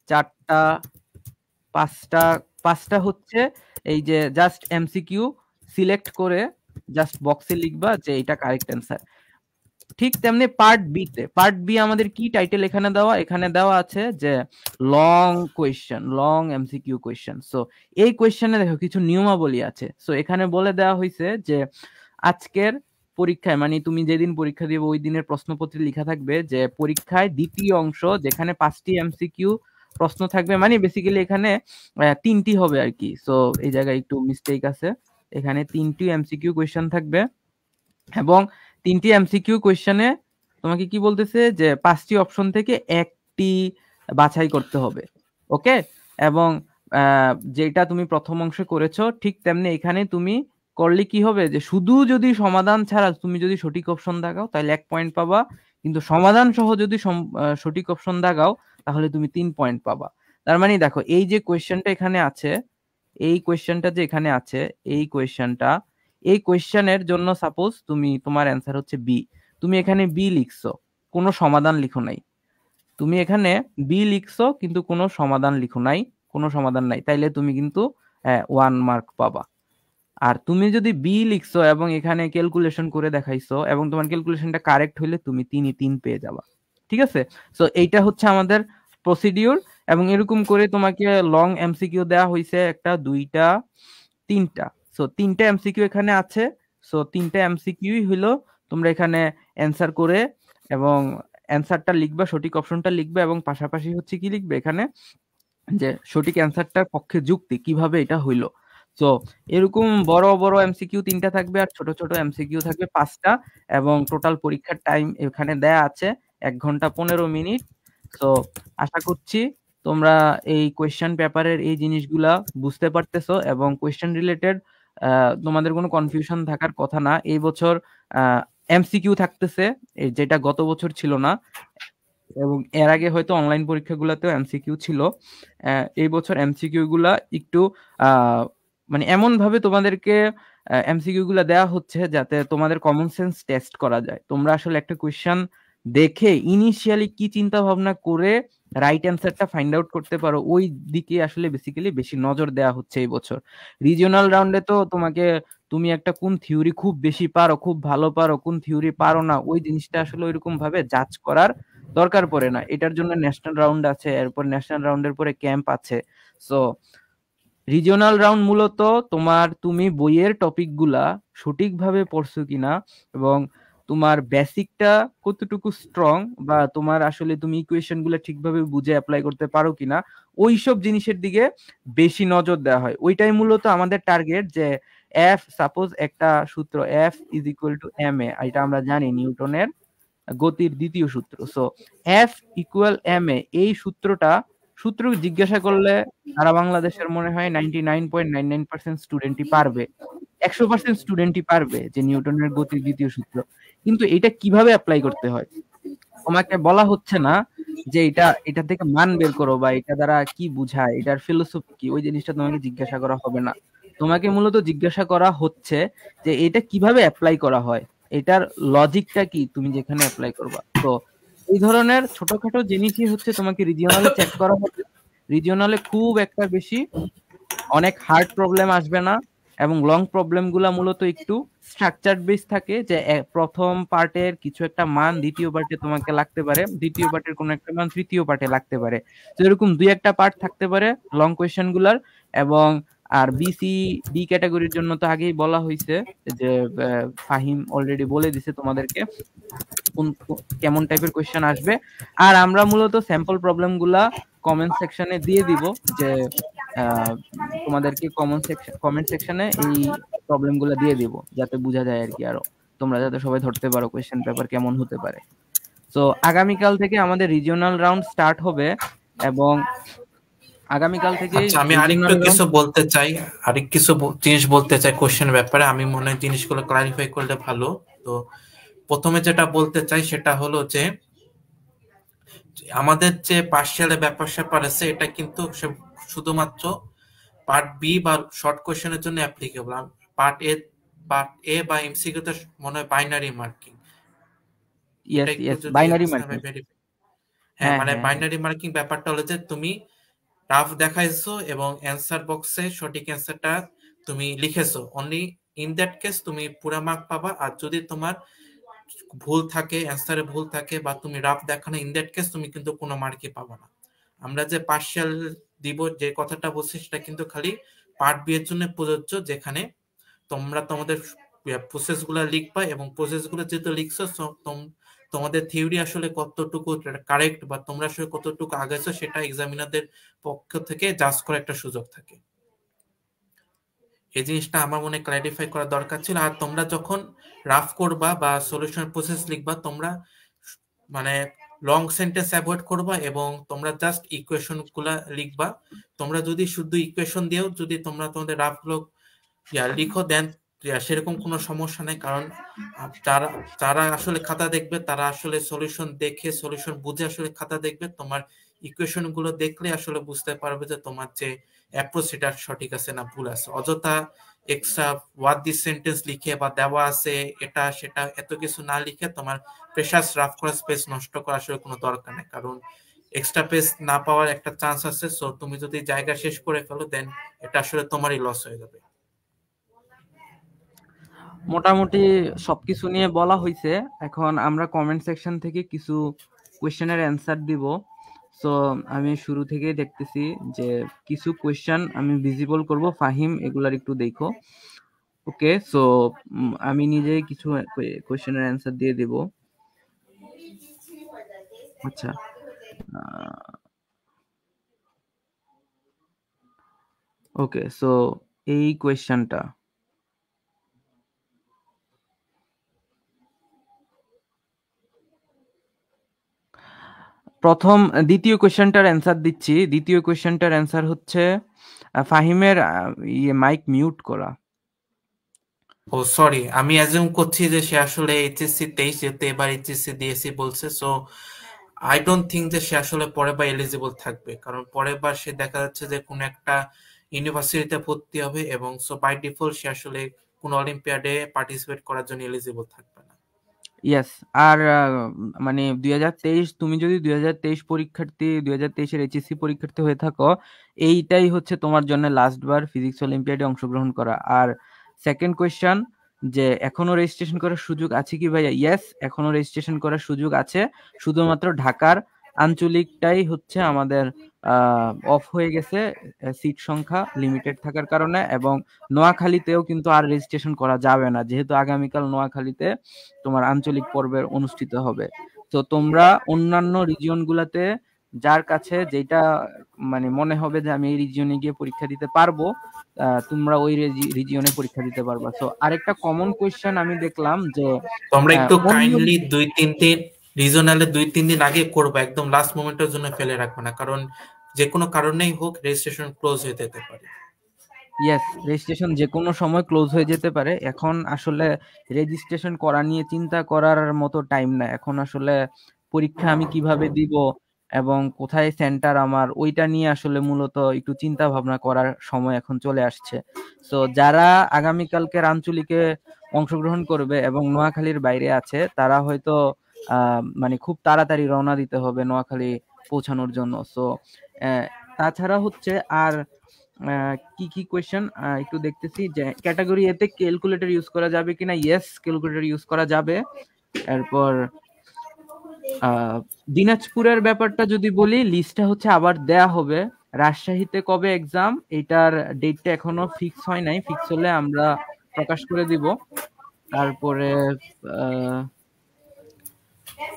4টা 5টা হচ্ছে এই যে জাস্ট এমসিকিউ সিলেক্ট করে জাস্ট বক্সে লিখবা যে এটা কারেক্ট অ্যান্সার। ঠিক তেমনি পার্ট বি আমাদের কি টাইটেল এখানে দেওয়া আছে যে long question, long MCQ question. So এই কোয়েশ্চেনে দেখো কিছু নিয়মাবলী আছে। সো এখানে বলে দেওয়া হয়েছে যে আজকের পরীক্ষায়, মানে তুমি যেদিন পরীক্ষা দিবে ওই দিনের প্রশ্নপত্রে লেখা থাকবে যে পরীক্ষায় দ্বিতীয় অংশ, যেখানে 5টি এমসিকিউ প্রশ্ন থাকবে, মানে বেসিক্যালি এখানে 3টি হবে আর কি। সো এই জায়গায় একটু মিস্টেক আছে, এখানে 3টি এমসিকিউ কোয়েশ্চেন থাকবে, এবং 3টি এমসিকিউ কোয়েশ্চেনে তোমাকে কি বলতেছে যে 5টি অপশন থেকে একটি বাছাই করতে হবে। ওকে, এবং যেটা তুমি প্রথম অংশে করেছো ঠিক তেমনি এখানে তুমি করলে কি হবে যে শুধু যদি সমাধান ছাড়া তুমি যদি সঠিক অপশন দাগাও তাহলে 1 পয়েন্ট পাবা, কিন্তু সমাধান সহ যদি সঠিক অপশন দাগাও তাহলে তুমি 3 পয়েন্ট পাবা। তার মানে দেখো এই যে কোয়েশ্চেনটা এখানে আছে, এই কোয়েশ্চেনটা যে এখানে আছে, এই কোয়েশ্চেনের জন্য সাপোজ তোমার অ্যান্সার হচ্ছে বি, তুমি এখানে বি লিখছো, কোনো সমাধান লিখো নাই, তুমি এখানে বি লিখছো কিন্তু কোনো সমাধান লিখো নাই, কোনো সমাধান নাই, তাইলে তুমি কিন্তু 1 মার্ক পাবা। আর তুমি যদি বি লিখছো এবং এখানে ক্যালকুলেশন করে দেখাইছো এবং তোমার ক্যালকুলেশনটা কারেক্ট হইলে তুমি 3 পেয়ে যাবা। ঠিক আছে, সো এইটা হচ্ছে আমাদের প্রসিডিউর, এবং এরকম করে তোমাকে লং এমসিকিউ দেওয়া হয়েছে 1টা 2টা 3টা। সো 3টা এমসিকিউ এখানে আছে। সো 3টা এমসিকিউই হলো তোমরা এখানে অ্যান্সার করে, এবং অ্যান্সারটা লিখবা, সঠিক অপশনটা লিখবে, এবং পাশাপাশি হচ্ছে কি লিখবে এখানে যে সঠিক অ্যান্সারটার পক্ষে যুক্তি কিভাবে এটা হইলো। তো এরকম বড় বড় এমসিকিউ 3টা থাকবে আর ছোট ছোট এমসিকিউ থাকবে 5টা, এবং টোটাল পরীক্ষার টাইম এখানে দেয়া আছে 1 ঘন্টা 15 মিনিট। সো আশা করছি তোমরা এই কোয়েশ্চেন পেপারের এই জিনিসগুলা বুঝতে পারতেছো এবং কোয়েশ্চেন রিলেটেড তোমাদের কোনো কনফিউশন থাকার কথা না। এই বছর এমসিকিউ থাকতেছে, যেটা গত বছর ছিল না, এবং এর আগে হয়তো অনলাইন পরীক্ষাগুলোতেও এমসিকিউ ছিল। এই বছর এমসিকিউ গুলা একটু মানে এমন ভাবে তোমাদেরকে এমসিকিউ গুলা দেওয়া হচ্ছে যাতে তোমাদের কমন সেন্স টেস্ট করা যায়। তোমরা আসলে একটা কোয়েশ্চেন দেখে ইনিশিয়ালি কি চিন্তা ভাবনা করে রাইট অ্যান্সারটা ফাইন্ড আউট করতে পারো, ওই দিকে আসলে বেসিক্যালি বেশি নজর দেওয়া হচ্ছে এই বছর। রিজিওনাল রাউন্ডে তো তোমাকে তুমি একটা কোন থিওরি খুব বেশি পারো, খুব ভালো পারো, কোন থিওরি পারো না, ওই জিনিসটা আসলে ওইরকম ভাবে জাজ করার দরকার পড়ে না। এটার জন্য ন্যাশনাল রাউন্ড আছে, এরপর ন্যাশনাল রাউন্ডের পরে ক্যাম্প আছে। সো রিজিওনাল রাউন্ড মূলত তুমি বইয়ের টপিকগুলা সঠিকভাবে পড়ছো কিনা এবং তোমার বেসিকটা কতটুকু স্ট্রং, বা তোমার আসলে তুমি ইকুয়েশন গুলা ঠিকভাবে বুঝে অ্যাপ্লাই করতে পারো কিনা, ওইসব জিনিসের দিকে বেশি নজর দেওয়া হয়। ওইটাই মূলত আমাদের টার্গেট, যে সাপোজ একটা সূত্র F is equal to M A, এটা আমরা জানি নিউটনের গতির দ্বিতীয় সূত্র। So F equal M A, এই সূত্র জিজ্ঞাসা করলে সারা বাংলাদেশের মনে হয় 99.99% স্টুডেন্টই পারবে, 100% স্টুডেন্টই পারবে যে নিউটনের গতির দ্বিতীয় সূত্র। কিন্তু এটা কিভাবে অ্যাপ্লাই করতে হয় তোমাকে বলা হচ্ছে না, যে এটা থেকে মান বের করো বা এটা দ্বারা কি বুঝায়, এটার ফিলোসফি কি, ওই জিনিসটা তোমাকে জিজ্ঞাসা করা হবে না। তোমাকে মূলত জিজ্ঞাসা করা হচ্ছে যে এটা কিভাবে অ্যাপ্লাই করা হয়, এটার লজিকটা কি তুমি যেখানে অ্যাপ্লাই করবা। তো এই ধরনের ছোটখাটো জিনিসই হচ্ছে তোমাকে রিজিওনালে চেক করা হবে। রিজিওনালে খুব একটা বেশি অনেক হার্ড প্রবলেম আসবে না, এবং লং প্রবলেম গুলা মূলত একটু স্ট্রাকচার বেস থাকে, যে প্রথম পার্টের কিছু একটা মান দ্বিতীয় পার্টে তোমাকে লাগতে পারে, দ্বিতীয় পার্টের কোনো একটা মান তৃতীয় পার্টে লাগতে পারে। তো এরকম দুই একটা পার্ট থাকতে পারে লং কোয়েশ্চেন গুলার। এবং আর বিসি ডি ক্যাটাগরির জন্য তো আগেই বলা হয়েছে, যে ফাহিম অলরেডি বলে দিছে তোমাদেরকে কেমন টাইপের কোয়েশ্চেন আসবে। আর আমরা মূলত স্যাম্পল প্রবলেম গুলা কমেন্ট সেকশনে দিয়ে দিব, যে তোমাদেরকে কমেন্ট সেকশনে এই প্রবলেম গুলা দিয়ে দিব, যাতে বোঝা যায় আর কি, আরো তোমরা যাতে সবাই ধরতে পারো কোয়েশ্চেন পেপার কেমন হতে পারে। তো আগামীকাল থেকে আমাদের রিজিওনাল রাউন্ড স্টার্ট হবে, এবং আগামীকাল থেকে
আচ্ছা, আমি আরেকটু
রিজিওনাল রাউন্ড।
কিছু বলতে চাই, আরেক কিছু জিনিস বলতে চাই কোশ্চেনের ব্যাপারে। আমি মনে হয় জিনিসগুলো ক্লারিফাই করলে ভালো। তো প্রথমে যেটা বলতে চাই সেটা হলো যে আমাদের যে পার্সিয়ালের ব্যাপার স্যাপার আছে, এটা কিন্তু শুধুমাত্র পার্ট বি বা শর্ট কোশ্চেনের জন্য অ্যাপ্লিকেবল। পার্ট এ বা এমসিকিউ তে মনে হয় বাইনারি মার্কিং। এটা
ইয়েস
একটু
ইয়েস,
যদি
বাইনারি
আনসার
মার্কিং।
ভেরিফাই। হ্যাঁ,
হ্যাঁ
মানে
হ্যাঁ হ্যাঁ।
বাইনারি মার্কিং ব্যাপারটা হলো যে তুমি রাফ দেখাইছো এবং অ্যান্সার বক্সে সঠিক অ্যান্সারটা তুমি লিখেছো, অনলি ইন দ্যাট কেস তুমি পুরা মার্ক পাবা। আর যদি তোমার ভুল থাকে, অ্যান্সারে ভুল থাকে, বা তুমি রাফ দেখানো, ইন দ্যাট কেস তুমি কিন্তু কোনো মার্কই পাবা না। আমরা যে পার্শিয়াল দিব, যে কথাটা বলছি, সেটা কিন্তু খালি পার্ট বি এর জন্য প্রযোজ্য, যেখানে তোমরা তোমাদের প্রসেস গুলা লিখবা, এবং প্রসেস গুলো যেহেতু লিখছো, তোমাদের থিওরি আসলে কতটুকু কারেক্ট বা তোমরা আসলে কতটুকু আগাইছো, সেটা এক্সামিনারদের পক্ষ থেকে জাজ করার একটা সুযোগ থাকে। এই জিনিসটা আমার মনে ক্লারিফাই করা দরকার ছিল। আর তোমরা যখন রাফ করবা বা সলিউশন প্রসেস লিখবা, তোমরা মানে লং সেন্টেন্স অ্যাভয়েড করবা এবং তোমরা জাস্ট ইকুয়েশন গুলা লিখবা। তোমরা যদি শুধু ইকুয়েশন দিয়েও যদি তোমরা তোমাদের রাফ গুলো লিখো দেন, সেরকম কোনো সমস্যা নেই। কারণ যারা যারা আসলে খাতা দেখবে, তারা আসলে সলিউশন দেখে, সলিউশন বুঝে আসলে খাতা দেখবে। তোমার ইকুয়েশন গুলো দেখলে আসলে বুঝতে পারবে যে তোমার যে অ্যাপ্রোচ সেটা সঠিক আছে না ভুল আছে। অযথা এক্সট্রা ওয়ার্ড দিস সেন্টেন্স লিখে বা দেওয়া আছে এটা সেটা এত কিছু না লিখে তোমার প্রেশাস রাফ করা স্পেস নষ্ট করা আসলে কোনো দরকার নেই। কারণ এক্সট্রা পেজ না পাওয়ার একটা চান্স আছে। সো তুমি যদি জায়গা শেষ করে ফেলো, দেন এটা আসলে তোমারই লস হয়ে যাবে।
মোটামুটি সবকিছু নিয়ে বলা হয়েছে। এখন আমরা কমেন্ট সেকশন থেকে কিছু কোয়েশ্চেনের অ্যান্সার দিব। সো আমি শুরু থেকে দেখতেছি যে কিছু কোয়েশ্চেন আমি ভিজিবল করব, ফাহিম এগুলার একটু দেখো। ওকে, সো আমি নিজেই কিছু কোয়েশ্চেনের অ্যান্সার দিয়ে দিব। আচ্ছা, ওকে, সো এই কোয়েশ্চেনটা, দ্বিতীয় কোয়েশ্চেনটার অ্যান্সার দিচ্ছি। দ্বিতীয় কোয়েশ্চেনটার অ্যান্সার হচ্ছে ফাহিমের মাইক মিউট করা।
ও সরি, আমি অ্যাজিউম করছি যে সে আসলে এইচএসসি 23, যেহেতু এবার এইচএসসি দিয়েছি বলছে, সো আই ডোন্ট থিঙ্ক যে সে আসলে পরের বার এলিজিবল থাকবে, কারণ পরের বার সে দেখা যাচ্ছে যে কোনো একটা ইউনিভার্সিটিতে ভর্তি হবে, এবং সো বাই ডিফল্ট সে আসলে কোনো অলিম্পিয়াডে পার্টিসিপেট করার জন্য এলিজিবল থাকবে না।
ইয়েস। আর মানে 2023, তুমি যদি 2023 পরীক্ষার্থী, 2023 এর এইচএসসি পরীক্ষার্থী হয়ে থাকো, এইটাই হচ্ছে তোমার জন্য লাস্ট বার ফিজিক্স অলিম্পিয়াডে অংশগ্রহণ করা। আর সেকেন্ড কোয়েশ্চেন, যে এখনো রেজিস্ট্রেশন করার সুযোগ আছে কি ভাইয়া? ইয়েস, এখনো রেজিস্ট্রেশন করার সুযোগ আছে। শুধুমাত্র ঢাকার আঞ্চলিকটাই হচ্ছে আমাদের অফ হয়ে গেছে সিট সংখ্যা লিমিটেড থাকার কারণে, এবং নোয়াখালীতেও কিন্তু আর রেজিস্ট্রেশন করা যাবে না, যেহেতু আগামীকাল নোয়াখালীতে তোমার আঞ্চলিক পর্বের অনুষ্ঠিত হবে। তো তোমরা অন্যান্য রিজিয়ন গুলাতে যার কাছে যেটা মানে মনে হবে যে আমি এই রিজিয়নে গিয়ে পরীক্ষা দিতে পারবো, তোমরা ওই রিজিয়নে পরীক্ষা দিতে পারবা। সো আরেকটা কমন কোয়েশ্চেন আমি দেখলাম যে
তো আমরা একটু
অন্য
কাইন্ডলি 2-3 দিন রিজনালে 2-3 দিন আগে করবো, একদম লাস্ট মোমেন্টের জন্য ফেলে রাখবো না, কারণ যে কোনো কারণেই হোক রেজিস্ট্রেশন ক্লোজ হয়ে যেতে পারে।
ইয়েস, রেজিস্ট্রেশন যে কোনো সময় ক্লোজ হয়ে যেতে পারে। এখন আসলে রেজিস্ট্রেশন করা নিয়ে চিন্তা করার মতো টাইম না। এখন আসলে পরীক্ষা আমি কিভাবে দিব এবং কোথায় সেন্টার আমার, ওইটা নিয়ে আসলে মূলত একটু চিন্তা ভাবনা করার সময় এখন চলে আসছে। সো যারা আগামীকালকের আঞ্চলিকে অংশগ্রহণ করবে এবং নোয়াখালীর বাইরে আছে, তারা হয়তো মানে খুব তাড়াতাড়ি রওনা দিতে হবে নোয়াখালী পৌঁছানোর জন্য। সো তাছাড়া হচ্ছে আর কি কি কোয়েশ্চেন একটু দেখতেছি, যে ক্যাটাগরি এতে ক্যালকুলেটর ইউজ করা যাবে কিনা? ইয়েস, ক্যালকুলেটর ইউজ করা যাবে। এরপর দিনাজপুরের ব্যাপারটা যদি বলি, লিস্টটা হচ্ছে আবার দেয়া হবে। রাজশাহীতে কবে এক্সাম, এটার ডেটটা এখনো ফিক্স হয় নাই, ফিক্স হলে আমরা প্রকাশ করে দিব। তারপরে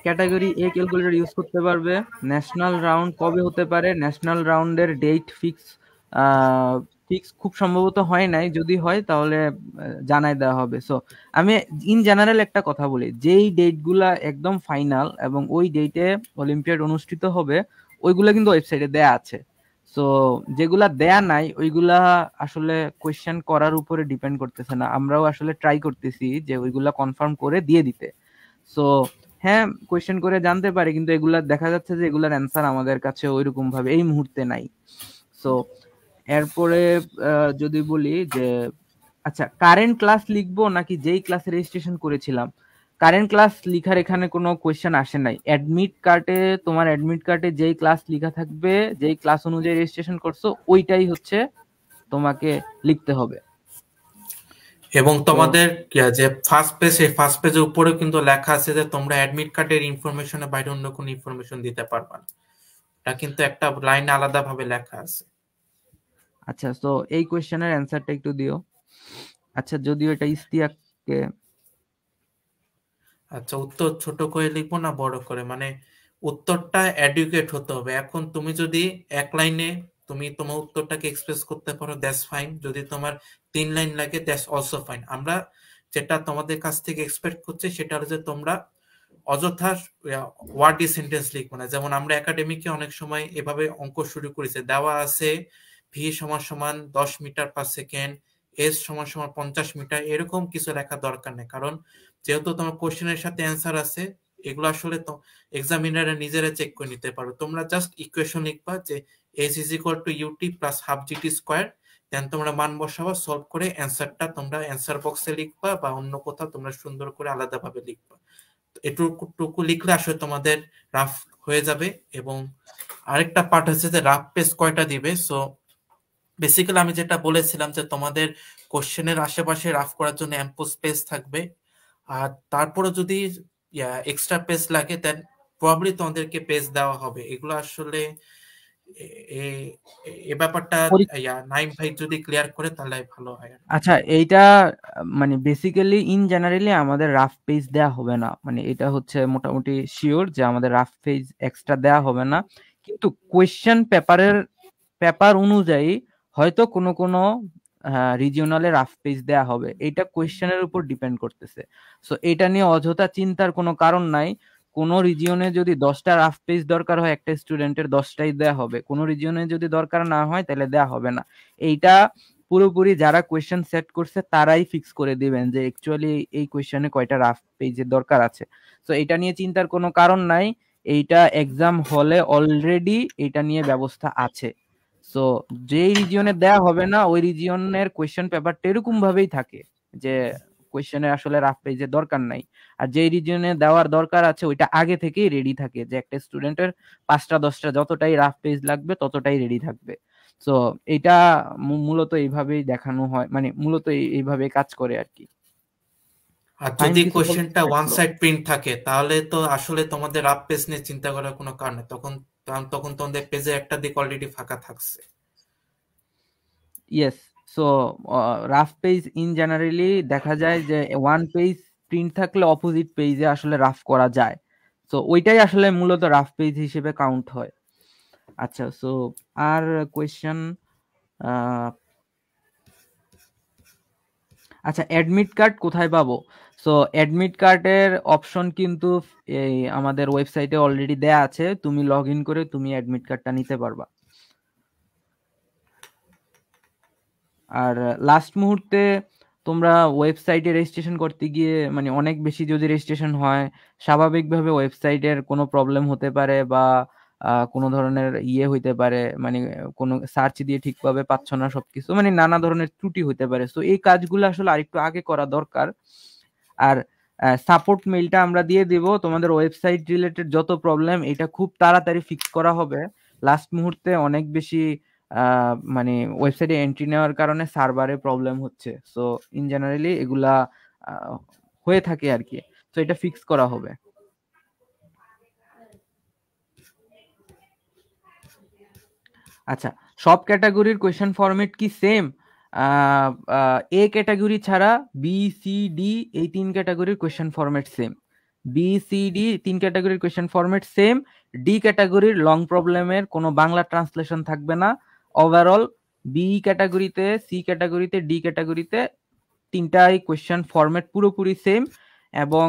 ক্যাটাগরি এ ক্যালকুলেটর ইউজ করতে পারবে। ন্যাশনাল রাউন্ড কবে হতে পারে? ন্যাশনাল রাউন্ডের ডেট ফিক্স খুব সম্ভবত হয় নাই, যদি হয় তাহলে জানাই দেওয়া হবে। সো আমি ইন জেনারেল একটা কথা বলি, যেই ডেটগুলা একদম ফাইনাল এবং ওই ডেটে অলিম্পিয়াড অনুষ্ঠিত হবে, ওইগুলা কিন্তু ওয়েবসাইটে দেয়া আছে। সো যেগুলা দেয়া নাই ওইগুলা আসলে কোয়েশ্চেন করার উপরে ডিপেন্ড করতেছে না, আমরাও আসলে ট্রাই করতেছি যে ওইগুলা কনফার্ম করে দিয়ে দিতে। সো হ্যাঁ, কোয়েশ্চেন করে জানতে পারি, কিন্তু এগুলা দেখা যাচ্ছে যে এগুলার অ্যান্সার আমাদের কাছে ওইরকম ভাবে এই মুহূর্তে নাই। সো এরপরে যদি বলি যে আচ্ছা, কারেন্ট ক্লাস লিখবো নাকি যেই ক্লাসে রেজিস্ট্রেশন করেছিলাম? কারেন্ট ক্লাস লিখার এখানে কোনো কোয়েশ্চেন আসে নাই। তোমার অ্যাডমিট কার্ডে যেই ক্লাস লেখা থাকবে, যেই ক্লাস অনুযায়ী রেজিস্ট্রেশন করছো, ওইটাই হচ্ছে তোমাকে লিখতে হবে।
এবং
তো
তোমাদের যে ফার্স্ট পেজের উপরে কিন্তু লেখা আছে যে তোমরা অ্যাডমিট কার্ডের ইনফরমেশনের বাইরে অন্য কোনো ইনফরমেশন দিতে পারবা না, এটা কিন্তু একটা লাইনে আলাদা ভাবে লেখা আছে।
আচ্ছা, তো এই কোয়েশ্চেনের অ্যান্সারটা একটু দিও। আচ্ছা, যদিও এটা ইস্তিয়াককে।
আচ্ছা, উত্তর ছোট করে লিখবো না বড় করে? মানে উত্তরটা এডুকেট হতে হবে। এখন তুমি যদি এক লাইনে তুমি তোমার উত্তরটাকে এক্সপ্রেস করতে পারো, দ্যাটস ফাইন। যদি তোমার 3 লাইন লাগে, দ্যাটস অলসো ফাইন। আমরা যেটা তোমাদের কাছ থেকে এক্সপেক্ট করছি সেটা হলো যে তোমরা অযথা ওয়ার্ডি সেন্টেন্স লিখবো না। যেমন আমরা একাডেমিকে অনেক সময় এভাবে অঙ্ক শুরু করেছে, দেওয়া আছে ভি সমান সমান 10 মিটার/সেকেন্ড, এস সমান সমান 50 মিটার, এরকম কিছু লেখার দরকার নেই। কারণ যেহেতু তোমার কোশ্চেনের সাথে অ্যান্সার আছে, এগুলো আসলে তো এক্সামিনাররা নিজেরা চেক করে নিতে পারো। তোমরা জাস্ট ইকুয়েশন লিখবা যে S is equal to UT plus half GT square, then তোমরা মান বসাবা, সলভ করে অ্যান্সারটা তোমরা অ্যান্সার বক্সে লিখবা বা অন্য কোথাও তোমরা সুন্দর করে আলাদাভাবে লিখবা। এটুকু লিখলে আসলে তোমাদের রাফ হয়ে যাবে। এবং আরেকটা পার্ট হচ্ছে যে রাফ পেজ কয়টা দিবে। সো বেসিক্যালি আমি যেটা বলেছিলাম যে তোমাদের কোশ্চেনের আশেপাশে রাফ করার জন্য অ্যাম্পো স্পেস থাকবে, আর তারপরে যদি এক্সট্রা পেজ লাগে দেন প্রবাবলি তোমাদেরকে পেজ দেওয়া হবে। এগুলো আসলে এ ব্যাপারটা নাইম ভাই যদি ক্লিয়ার করে তাহলে ভালো হয়।
আচ্ছা, এইটা মানে বেসিক্যালি ইন জেনারেলি আমাদের রাফ পেজ দেয়া হবে না, মানে এটা হচ্ছে মোটামুটি শিওর যে আমাদের রাফ পেজ এক্সট্রা দেয়া হবে না। কিন্তু কোয়েশ্চেন পেপার অনুযায়ী হয়তো কোনো কোনো রিজিওনালে রাফ পেজ দেয়া হবে, এটা কোয়েশ্চেনের উপর ডিপেন্ড করতেছে। সো এটা নিয়ে অযথা চিন্তার কোনো কারণ নাই। কোনো রিজিয়নে যদি 10টা রাফ পেজ দরকার হয় একটা স্টুডেন্টের 10টাই দেয়া হবে, কোনো রিজিয়নে যদি দরকার না হয় তাহলে দেয়া হবে না। এইটা পুরোপুরি যারা কোয়েশ্চেন সেট করছে তারাই ফিক্স করে দিবেন যে অ্যাকচুয়ালি এই কোয়েশ্চেনে কয়টা রাফ পেজের দরকার আছে। তো এটা নিয়ে চিন্তার কোনো কারণ নাই, এইটা এক্সাম হলে অলরেডি এটা নিয়ে ব্যবস্থা আছে। সো যেই রিজিয়নে দেয়া হবে না ওই রিজিয়নের কোয়েশ্চেন পেপারটা এরকম ভাবেই থাকে যে কোয়েশ্চেনের আসলে রাফ পেজের দরকার নাই। আর যেই রিজিয়নে দেওয়ার দরকার আছে ওইটা আগে থেকেই রেডি থাকে যে একটা স্টুডেন্টের 5টা 10টা যতটাই রাফ পেজ লাগবে ততটাই রেডি থাকবে। সো এটা মূলত এইভাবেই দেখানো হয়, মানে মূলত এইভাবে কাজ করে আর কি।
আর
ফাহিম
যদি
কিছু বলতে
কোশ্চেনটা ওয়ান
চাইছিল?
সাইড প্রিন্ট থাকে তাহলে তো আসলে তোমাদের রাফ পেজ নিয়ে চিন্তা করার কোনো কারণ নেই, তখন তখন তোমাদের পেজে একটা দিক অলরেডি ফাঁকা থাকছে।
Yes. So rough page in generally দেখা যায় যে ওয়ান পেজ প্রিন্ট থাকলে অপোজিট পেজে আসলে রাফ করা যায়। সো ওইটাই আসলে মূলত রাফ পেজ হিসেবে কাউন্ট হয়। আচ্ছা, সো আর কোয়েশ্চেন, আচ্ছা অ্যাডমিট কার্ড কোথায় পাবো? সো অ্যাডমিট কার্ডের অপশন কিন্তু এই আমাদের ওয়েবসাইটে অলরেডি দেয়া আছে, তুমি লগ ইন করে তুমি অ্যাডমিট কার্ডটা নিতে পারবা। আর লাস্ট মুহূর্তে তোমরা ওয়েবসাইটে রেজিস্ট্রেশন করতে গিয়ে মানে অনেক বেশি যদি রেজিস্ট্রেশন হয় স্বাভাবিকভাবে ওয়েবসাইটের কোনো প্রবলেম হতে পারে বা কোনো ধরনের ইয়ে হইতে পারে, মানে কোনো সার্চ দিয়ে ঠিকভাবে পাচ্ছ না সবকিছু, মানে নানা ধরনের ত্রুটি হইতে পারে। সো এই কাজগুলো আসলে আরেকটু আগে করা দরকার। আর সাপোর্ট মেইলটা আমরা দিয়ে দিব, তোমাদের ওয়েবসাইট রিলেটেড যত প্রবলেম এটা খুব তাড়াতাড়ি ফিক্স করা হবে। লাস্ট মুহূর্তে অনেক বেশি মানে ওয়েবসাইটে এন্ট্রি নেওয়ার কারণে সার্ভারে প্রবলেম হচ্ছে। সো ইন জেনারেলি এগুলা হয়ে থাকে আর কি। তো এটা ফিক্স করা হবে। আচ্ছা, সব ক্যাটাগরির কোয়েশ্চেন ফরম্যাট কি সেম? এ ক্যাটাগরি ছাড়া বি সি ডি এই 3 ক্যাটাগরির question format same. B C D 3 ক্যাটাগরির কোয়েশ্চেন ফরম্যাট সেম। ডি ক্যাটাগরির লং প্রবলেমের কোনো বাংলা ট্রান্সলেশন থাকবে না। ওভারঅল বি ক্যাটাগরিতে, সি ক্যাটাগরিতে, ডি ক্যাটাগরিতে 3টাই কোয়েশ্চেন ফরম্যাট পুরোপুরি সেম এবং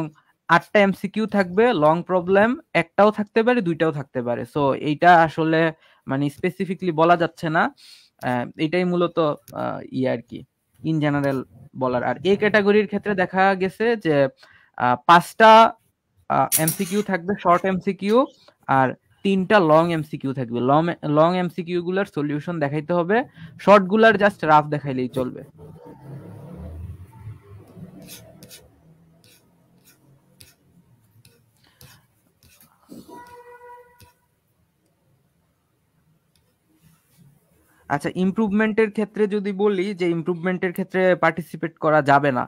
8টা এমসিকিউ থাকবে। লং প্রবলেম একটাও থাকতে পারে, 2টাও থাকতে পারে। সো এইটা আসলে মানে স্পেসিফিকলি বলা যাচ্ছে না। এটাই মূলত ইয়ে আর কি, ইন জেনারেল বলার। আর এই ক্যাটাগরির ক্ষেত্রে দেখা গেছে যে 5টা এমসিকিউ থাকবে, শর্ট এমসিকিউ, আর 3টা লং এমসিকিউ থাকবে। লং এমসিকিউ গুলার সলিউশন দেখাইতে হবে, শর্ট গুলার জাস্ট রাফ দেখাইলেই চলবে। আচ্ছা, ইমপ্রুভমেন্টের ক্ষেত্রে যদি বলি যে ইমপ্রুভমেন্টের ক্ষেত্রে পার্টিসিপেট করা যাবে না।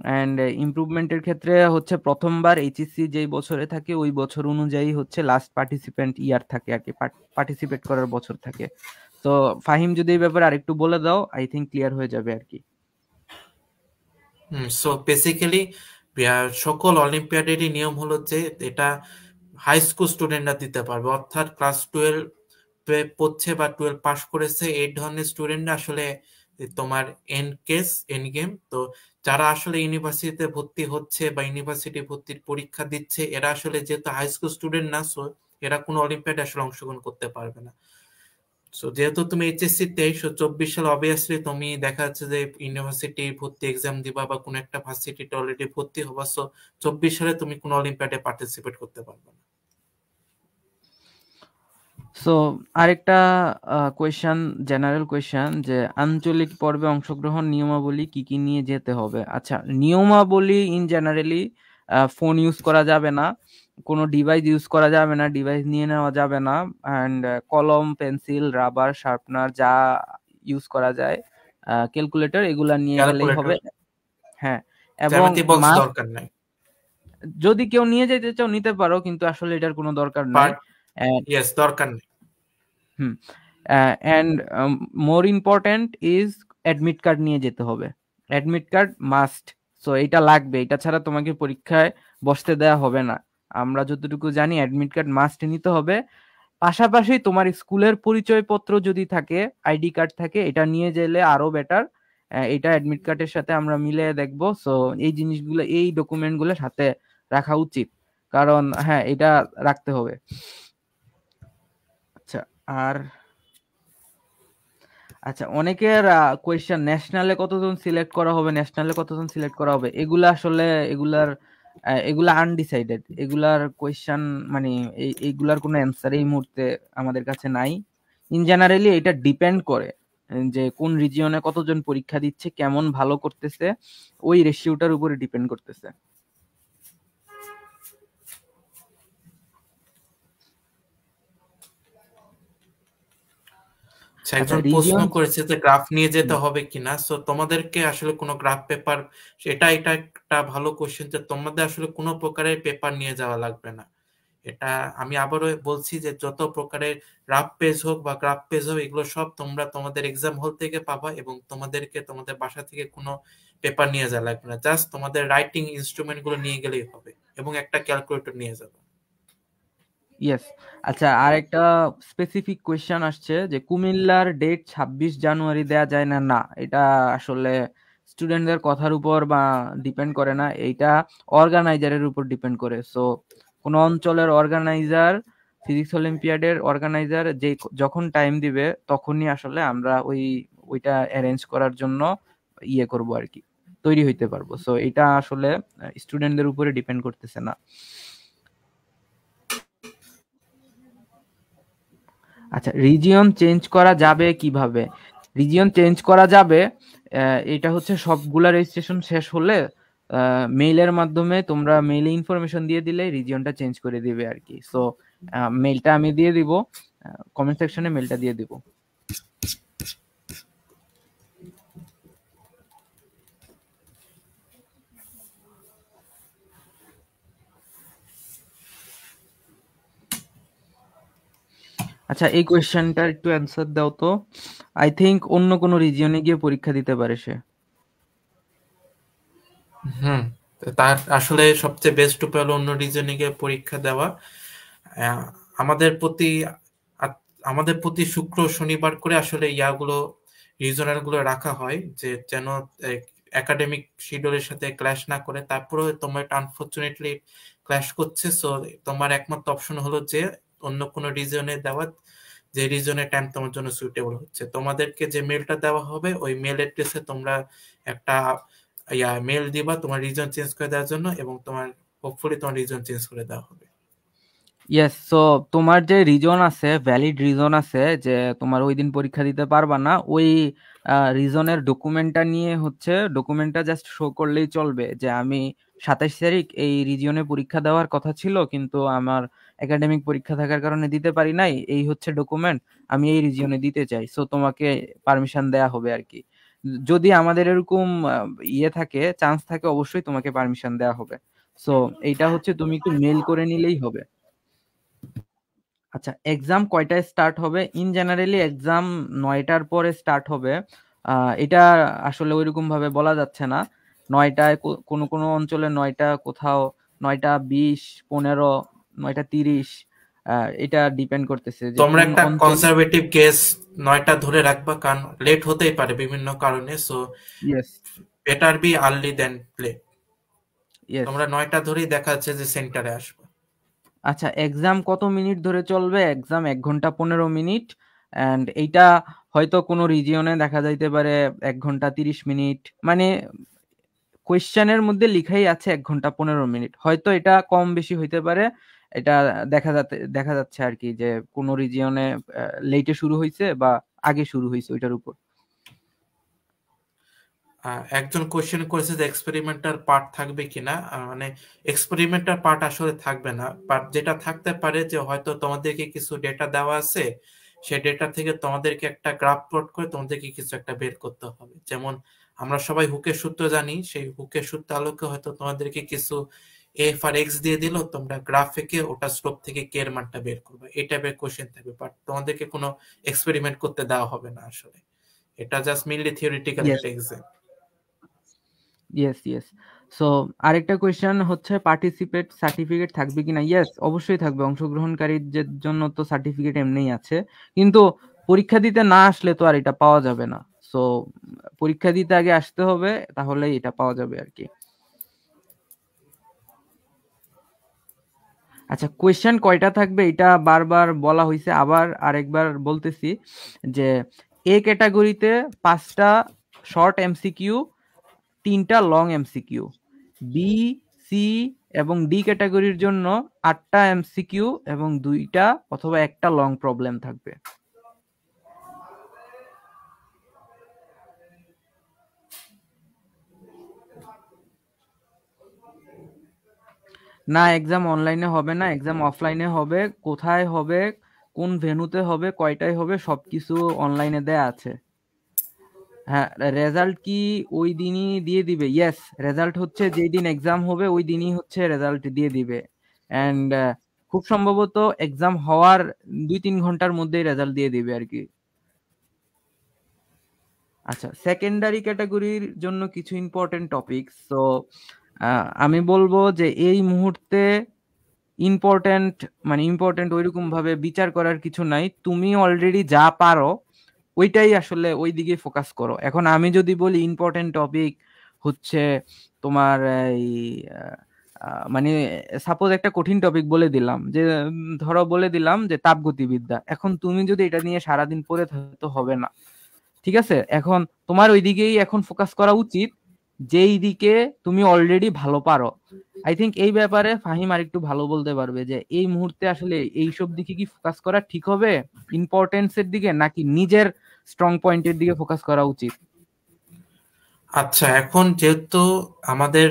অ্যান্ড ইমপ্রুভমেন্টের ক্ষেত্রে হচ্ছে প্রথমবার এইচএসসি যেই বছরে থাকে ওই বছর অনুযায়ী হচ্ছে লাস্ট পার্টিসিপেন্ট ইয়ার থাকে আর কি, পার্টিসিপেট করার বছর থাকে। তো ফাহিম যদি এই ব্যাপারে আরেকটু বলে দাও, আই থিঙ্ক ক্লিয়ার হয়ে যাবে আর কি।
সো বেসিক্যালি সকল অলিম্পিয়াডেরই নিয়ম হলো যে এটা হাই স্কুল স্টুডেন্টরা দিতে পারবে, অর্থাৎ ক্লাস 12 পড়ছে বা 12 পাস করেছে এই ধরনের স্টুডেন্টরা আসলে তোমার এন্ড গেম। তো যারা আসলে ইউনিভার্সিটিতে ভর্তি হচ্ছে বা ইউনিভার্সিটি ভর্তির পরীক্ষা দিচ্ছে এরা আসলে যেহেতু হাই স্কুল স্টুডেন্ট না, সো এরা কোনো অলিম্পিয়াডে আসলে অংশগ্রহণ করতে পারবে না। সো যেহেতু তুমি এইচএসসি 23-24 সালে অবভিয়াসলি তুমি দেখা যাচ্ছে যে ইউনিভার্সিটি ভর্তি এক্সাম দিবা বা কোনো একটা ভার্সিটিতে অলরেডি ভর্তি হবা, সো 24 সালে তুমি কোনো অলিম্পিয়াডে পার্টিসিপেট করতে পারবে না।
সো আরেকটা কোয়েশ্চেন, জেনারেল কোয়েশ্চেন, যে আঞ্চলিক পর্বে অংশগ্রহণ নিয়মাবলী কি কি নিয়ে যেতে হবে? আচ্ছা, নিয়মাবলী ইন জেনারেলি ফোন ইউজ করা যাবে না, কোনো ডিভাইস ইউজ করা যাবে না, ডিভাইস নিয়ে নেওয়া যাবে না। অ্যান্ড কলম, পেন্সিল, রাবার, শার্পনার যা ইউজ করা যায়, ক্যালকুলেটর, এগুলা নিয়ে গেলেই হবে।
ক্যালকুলেটর,
হ্যাঁ, এবং
জ্যামিতি বক্স
মাস্ক
দরকার নাই।
যদি কেউ নিয়ে যেতে চাও নিতে পারো, কিন্তু আসলে এটার কোনো দরকার নাই।
বাট ইয়েস, দরকার নেই।
Hmm. And more important is admit card নিয়ে যেতে হবে। Admit card must. সো এটা লাগবে, এটা ছাড়া তোমাকে পরীক্ষায় বসতে দেওয়া হবে না। আমরা যতটুকু জানি অ্যাডমিট কার্ড মাস্ট নিতে হবে। পাশাপাশি তোমার স্কুলের পরিচয়পত্র যদি থাকে, আইডি কার্ড থাকে, এটা নিয়ে গেলে আরো বেটার। এটা অ্যাডমিট কার্ডের সাথে আমরা মিলিয়ে দেখবো। সো এই জিনিসগুলো, এই ডকুমেন্টগুলো সাথে রাখা উচিত। কারণ হ্যাঁ এটা রাখতে হবে। আচ্ছা আর আচ্ছা অনেকের কোয়েশ্চেন ন্যাশনালে কতজন সিলেক্ট করা হবে, ন্যাশনালে কতজন সিলেক্ট করা হবে, এগুলা আসলে এগুলা আনডিসাইডেড। এগুলার কোয়েশ্চেন মানে এইগুলার কোনো অ্যান্সার এই মুহূর্তে আমাদের কাছে নাই। ইন জেনারেলি এটা ডিপেন্ড করে যে কোন রিজিয়নে কতজন পরীক্ষা দিচ্ছে, কেমন ভালো করতেছে, ওই রেশিওটার উপরে ডিপেন্ড করতেছে। আচ্ছা
একজন প্রশ্ন
রিজিয়ন
করেছে যে গ্রাফ নিয়ে যেতে হবে কিনা, সো তোমাদেরকে আসলে কোনো গ্রাফ পেপার, এটা একটা ভালো কোশ্চেন যে তোমাদের আসলে কোনো প্রকারের পেপার নিয়ে যাওয়া লাগবে না। এটা আমি আবারও বলছি যে যত প্রকারের রাফ পেজ হোক বা গ্রাফ পেজ হোক, এগুলো সব তোমরা তোমাদের এক্সাম হল থেকে পাবা, এবং তোমাদেরকে তোমাদের বাসা থেকে কোনো পেপার নিয়ে যাওয়া লাগবে না। জাস্ট তোমাদের রাইটিং ইনস্ট্রুমেন্ট গুলো নিয়ে গেলেই হবে, এবং একটা ক্যালকুলেটর নিয়ে যাবে।
ইয়েস। আচ্ছা আর একটা স্পেসিফিক কোয়েশ্চেন আসছে যে কুমিল্লার ডেট 26 জানুয়ারি দেয়া যায় না। না, এটা আসলে স্টুডেন্টদের কথার উপর বা ডিপেন্ড করে না, এইটা অর্গানাইজারের উপর ডিপেন্ড করে। সো কোন অঞ্চলের অর্গানাইজার, ফিজিক্স অলিম্পিয়াডের অর্গানাইজার যে যখন টাইম দিবে তখনই আসলে আমরা ওইটা অ্যারেঞ্জ করার জন্য ইয়ে করব আর কি, তৈরি হইতে পারবো। সো এটা আসলে স্টুডেন্টদের উপরে ডিপেন্ড করতেছে না। আচ্ছা রিজিয়ন চেঞ্জ করা যাবে কিভাবে? রিজিয়ন চেঞ্জ করা যাবে, এটা হচ্ছে সবগুলা রেজিস্ট্রেশন শেষ হলে মেইলের মাধ্যমে তোমরা মেইলে ইনফরমেশন দিয়ে দিলে রিজিয়নটা চেঞ্জ করে দিবে আর কি। সো মেইলটা আমি দিয়ে দিব, কমেন্ট সেকশনে মেইলটা দিয়ে দিব। আচ্ছা এই কোয়েশ্চেনটার একটু অ্যান্সার দাও তো। আই থিংক অন্য কোনো রিজিয়নে গিয়ে পরীক্ষা দিতে পারে সে।
হুম, তার আসলে সবচেয়ে বেস্ট উপায় হলো অন্য রিজনে গিয়ে পরীক্ষা দেওয়া। আহ, আমাদের প্রতি আমাদের প্রতি শুক্র শনিবার করে আসলে ইয়াগুলো, রিজনাল গুলো রাখা হয়, যে যেন একাডেমিক শিডিউলের সাথে ক্ল্যাশ না করে। তারপরে তোমার আনফরচুনেটলি ক্ল্যাশ করছে, সো তোমার একমাত্র অপশন হলো যে অন্য কোনো রিজনে দেওয়া, যে রিজনের টাইম তোমার জন্য সুইটেবল হচ্ছে। তোমাদেরকে যে মেলটা দেওয়া হবে ওই মেল অ্যাড্রেসে তোমরা একটা মেল দিবা তোমার রিজন চেঞ্জ করে দেওয়ার জন্য, এবং তোমার হোপফুলি তোমার রিজন চেঞ্জ করে দেওয়া হবে।
ইয়েস। সো তোমার যে রিজন আছে, ভ্যালিড রিজন আছে যে তোমার ওই দিন পরীক্ষা দিতে পারবা না, ওই রিজনের ডকুমেন্টটা নিয়ে হচ্ছে, ডকুমেন্টটা জাস্ট শো করলেই চলবে যে আমি 27 তারিখ এই রিজিয়নে পরীক্ষা দেওয়ার কথা ছিল কিন্তু আমার একাডেমিক পরীক্ষা থাকার কারণে দিতে পারি নাই, এই হচ্ছে ডকুমেন্ট, আমি এই রিজিয়নে দিতে চাই। সো তোমাকে পারমিশন দেয়া হবে আর কি। যদি আমাদের এরকম ইয়ে থাকে, চান্স থাকে, অবশ্যই তোমাকে পারমিশন দেয়া হবে। সো এইটা হচ্ছে তুমি একটু মেল করে নিলেই হবে। আচ্ছা এক্সাম কয়টায় স্টার্ট হবে? ইন জেনারেলি এক্সাম 9টার পরে স্টার্ট হবে। এটা আসলে ওইরকম ভাবে বলা যাচ্ছে না। 9টায় কোনো কোনো অঞ্চলে 9টা, কোথাও 9টা 20, 15, 9টা 30, এটা ডিপেন্ড করতেছে যে
তোমরা
কোন
একটা
অঞ্চলে।
কনজারভেটিভ গেস 9টা ধরে রাখবা, কারণ লেট হতেই পারে বিভিন্ন কারণে। So
yes.
Better be early than late.
Yes.
তোমরা 9টা ধরেই দেখা যাচ্ছে যে সেন্টারে আসবে।
আচ্ছা এক্সাম কত মিনিট ধরে চলবে? এক্সাম 1 ঘন্টা 15 মিনিট। অ্যান্ড এইটা হয়তো কোনো রিজিয়নে দেখা যাইতে পারে 1 ঘন্টা 30 মিনিট, মানে কোয়েশ্চেনের মধ্যে লিখাই আছে 1 ঘন্টা 15 মিনিট, হয়তো এটা কম বেশি হইতে পারে। এটা দেখা যাচ্ছে আর কি যে কোন রিজিয়নে লেটে শুরু হয়েছে বা আগে শুরু হয়েছে ওইটার উপর।
একজন কোশ্চেন করেছে যে এক্সপেরিমেন্টাল পার্ট থাকবে কিনা। মানে এক্সপেরিমেন্টাল পার্ট আসলে থাকবে না, বাট যেটা থাকতে পারে যে হয়তো তোমাদেরকে কিছু ডেটা দেওয়া আছে, সেই ডেটা থেকে তোমাদেরকে একটা গ্রাফ প্লট করে তোমাদেরকে কিছু একটা বের করতে হবে। যেমন আমরা সবাই হুকের সূত্র জানি, সেই হুকের সূত্র আলোকে হয়তো তোমাদেরকে কিছু এফ আর এক্স দিয়ে দিল, তোমরা গ্রাফ এঁকে ওটা স্লোপ থেকে কে এর মানটা বের করবে, এই টাইপের কোশ্চেন থাকবে। বাট তোমাদেরকে কোনো এক্সপেরিমেন্ট করতে দেওয়া হবে না আসলে। এটা জাস্ট মেইনলি থিওরিটিক্যাল
ইয়েস।
একটা এক্সাম।
ইয়েস। ইয়েস। সো আরেকটা কোয়েশ্চেন হচ্ছে পার্টিসিপেট সার্টিফিকেট থাকবে কিনা? ইয়েস অবশ্যই থাকবে, অংশগ্রহণকারীদের জন্য তো সার্টিফিকেট এমনিই আছে, কিন্তু পরীক্ষা দিতে না আসলে তো আর এটা পাওয়া যাবে না। সো পরীক্ষা দিতে আগে আসতে হবে, তাহলেই এটা পাওয়া যাবে আর কি। আচ্ছা, কোয়েশ্চেন কয়টা থাকবে এটা বারবার বলা হয়েছে, আবার আরেকবার বলতেছি যে এ ক্যাটাগরিতে 5টা শর্ট এমসিকিউ, 3টা লং এমসিকিউ। বি, সি এবং ডি ক্যাটাগরির জন্য 8টা এমসিকিউ এবং 2টা অথবা একটা লং প্রবলেম থাকবে। না, এক্সাম অনলাইনে হবে না, এক্সাম অফলাইনে হবে। কোথায় হবে, কোন ভেন্যুতে হবে, কয়টায় হবে, সবকিছু অনলাইনে দেয়া আছে। হ্যাঁ, রেজাল্ট কি ওই দিনই দিয়ে দিবে? ইয়েস, রেজাল্ট হচ্ছে যেই দিন এক্সাম হবে ওই দিনই হচ্ছে রেজাল্ট দিয়ে দিবে। অ্যান্ড খুব সম্ভবত এক্সাম হওয়ার 2-3 ঘন্টার মধ্যেই রেজাল্ট দিয়ে দিবে আর কি। আচ্ছা, সেকেন্ডারি ক্যাটাগরির জন্য কিছু ইম্পর্টেন্ট টপিক। সো আমি বলবো যে এই মুহূর্তে ইম্পর্টেন্ট, মানে ইম্পর্টেন্ট ওইরকম ভাবে বিচার করার কিছু নাই। তুমি অলরেডি যা পারো ওইটাই আসলে ওই দিকে ফোকাস করো। এখন আমি যদি বলি ইম্পর্টেন্ট টপিক হচ্ছে তোমার এই মানে সাপোজ একটা কঠিন টপিক বলে দিলাম যে ধরো বলে দিলাম যে তাপগতিবিদ্যা, এখন তুমি যদি এটা নিয়ে সারাদিন পড়ে থাকো তো হবে না। ঠিক আছে, এখন তোমার ওই দিকেই এখন ফোকাস করা উচিত যেই দিকে তুমি অলরেডি ভালো পারো। আই থিঙ্ক এই ব্যাপারে ফাহিম আরেকটু ভালো বলতে পারবে যে এই মুহূর্তে আসলে এইসব দিকে কি ফোকাস করা ঠিক হবে, ইম্পর্টেন্সের দিকে নাকি নিজের স্ট্রং পয়েন্টের দিকে ফোকাস করা উচিত।
আচ্ছা, এখন যেহেতু আমাদের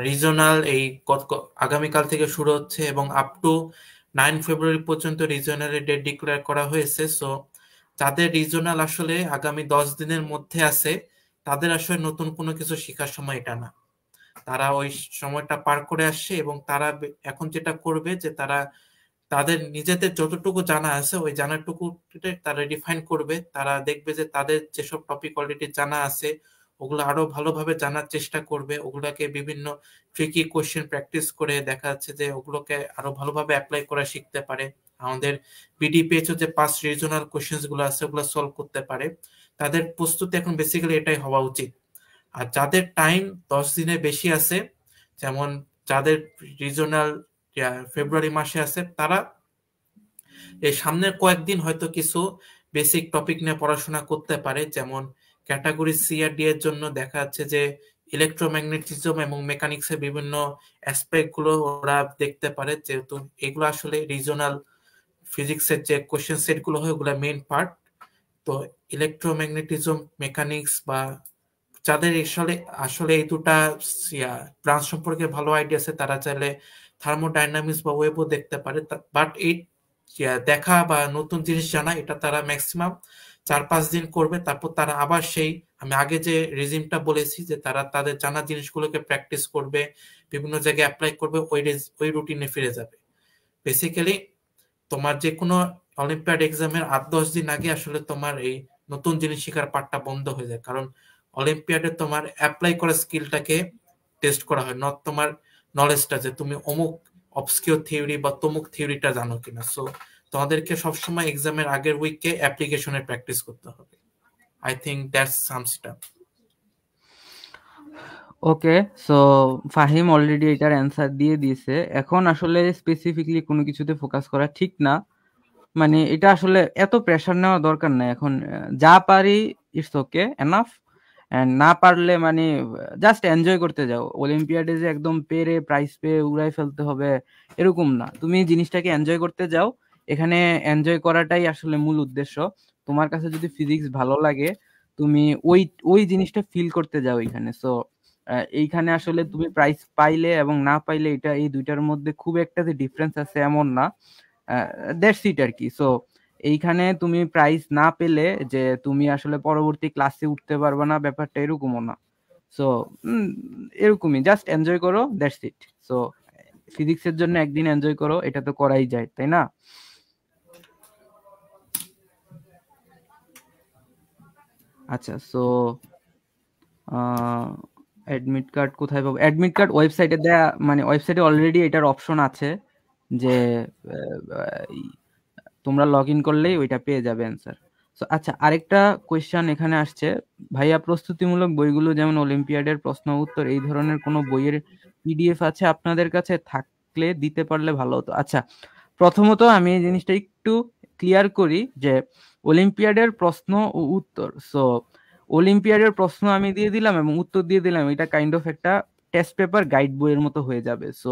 রিজনাল এই আগামীকাল থেকে শুরু হচ্ছে এবং আপ টু 9 ফেব্রুয়ারি পর্যন্ত রিজনালের ডেট ডিক্লেয়ার করা হয়েছে। সো যাদের রিজনাল আসলে আগামী 10 দিনের মধ্যে আছে, তাদের আসলে নতুন কোনো কিছু শেখার সময় এটা না। তারা ওই সময়টা পার করে আসছে এবং তারা এখন যেটা করবে যে তারা তাদের নিজেদের যতটুকু জানা আছে ওই জানাটুকু তারা রিফাইন করবে। তারা দেখবে যে তাদের যেসব টপিক অলরেডি জানা আছে ওগুলো আরো ভালোভাবে জানার চেষ্টা করবে, ওগুলোকে বিভিন্ন ট্রিকি কোশ্চেন প্র্যাকটিস করে দেখা যাচ্ছে যে ওগুলোকে আরো ভালোভাবে অ্যাপ্লাই করা শিখতে পারে। আমাদের বিডিপিএইচও যে পাঁচ রিজনাল কোশ্চেন গুলো আছে ওগুলো সলভ করতে পারে। তাদের প্রস্তুতি এখন বেসিক্যালি এটাই হওয়া উচিত। আর যাদের টাইম 10 দিনের বেশি আছে, যেমন যাদের রিজনাল ফেব্রুয়ারি মাসে আছে, তারা এই সামনের কয়েকদিন হয়তো কিছু বেসিক টপিক নিয়ে পড়াশোনা করতে পারে। যেমন ক্যাটাগরি সি আর ডি এর জন্য দেখা যাচ্ছে যে ইলেকট্রোম্যাগনেটিজম এবং মেকানিক্সের বিভিন্ন অ্যাসপেক্ট গুলো ওরা দেখতে পারে, যেহেতু এগুলো আসলে রিজনাল ফিজিক্সের যে কোশ্চেন সেট গুলো হয় ওগুলো মেইন পার্ট। তো ইলেকট্রোম্যাগনেটিজম, মেকানিক্স বা যাদের আসলে আসলে এই দুটা ব্রাঞ্চ সম্পর্কে ভালো আইডিয়া আছে তারা চাইলে থার্মোডাইনামিক্স বা ওয়েবও দেখতে পারে। বাট এই দেখা বা নতুন জিনিস জানা এটা তারা ম্যাক্সিমাম 4-5 দিন করবে, তারপর তারা আবার সেই আমি আগে যে রেজিমটা বলেছি যে তারা তাদের জানা জিনিসগুলোকে প্র্যাকটিস করবে, বিভিন্ন জায়গায় অ্যাপ্লাই করবে, ওই রুটিনে ফিরে যাবে। বেসিক্যালি তোমার যে কোনো অলিম্পিয়াড এক্সামের 8-10 দিন আগে আসলে তোমার এই নতুন জিনিস শেখার পার্টটা বন্ধ হয়ে যায়, কারণ অলিম্পিয়াডে তোমার অ্যাপ্লাই করা স্কিলটাকে টেস্ট করা হয়, নট তোমার নলেজটা যে তুমি অমুক অবসকিউর থিওরি বা তমুক থিওরিটা জানো কিনা। সো তোমাদেরকে সবসময় এক্সামের আগের উইকে অ্যাপ্লিকেশনের প্র্যাকটিস করতে হবে। I think that's sums it up.
Okay, so Fahim already এটার অ্যান্সার দিয়ে দিয়েছে। এখন আসলে স্পেসিফিকলি কোনো কিছুতে ফোকাস করা ঠিক না, মানে এটা আসলে এত প্রেশার নেওয়া দরকার নাই। এখন যা পারি ইটস ওকে এনাফ, এন্ড না পারলে মানে জাস্ট এনজয় করতে যাও। অলিম্পিয়াডে যে একদম পেরে প্রাইজ পেয়ে উড়াই ফেলতে হবে এরকম না, তুমি জিনিসটাকে এনজয় করতে যাও। এখানে এনজয় করাটাই আসলে মূল উদ্দেশ্য। তোমার কাছে যদি ফিজিক্স ভালো লাগে তুমি ওই ওই জিনিসটা ফিল করতে যাও এখানে। সো এইখানে আসলে তুমি প্রাইজ পাইলে এবং না পাইলে এটা এই দুইটার মধ্যে খুব একটা যে ডিফারেন্স আছে এমন না, দ্যাটস ইট আর কি। সো এইখানে তুমি প্রাইজ না পেলে যে তুমি আসলে পরবর্তী ক্লাসে উঠতে পারবে না ব্যাপারটা এরকমও না। সো এরকমই জাস্ট এনজয় করো, দ্যাটস ইট। সো ফিজিক্সের জন্য একদিন এনজয় করো, এটা তো করাই যায় তাই না? আচ্ছা, সো অ্যাডমিট কার্ড কোথায় পাবো? অ্যাডমিট কার্ড ওয়েবসাইটে দেয়া, মানে ওয়েবসাইটে অলরেডি এটার অপশন আছে যে তোমরা লগ ইন করলেই ওইটা পেয়ে যাবে অ্যান্সার। সো আচ্ছা, আরেকটা কোয়েশ্চেন এখানে আসছে, ভাইয়া প্রস্তুতিমূলক বইগুলো যেমন অলিম্পিয়াডের প্রশ্ন উত্তর এই ধরনের কোনো বইয়ের পিডিএফ আছে আপনাদের কাছে? থাকলে দিতে পারলে ভালো হতো। আচ্ছা, প্রথমত আমি এই জিনিসটা একটু ক্লিয়ার করি যে অলিম্পিয়াডের প্রশ্ন ও উত্তর। সো অলিম্পিয়াডের প্রশ্ন আমি দিয়ে দিলাম এবং উত্তর দিয়ে দিলাম, এটা কাইন্ড অফ একটা টেস্ট পেপার গাইড বইয়ের মতো হয়ে যাবে। সো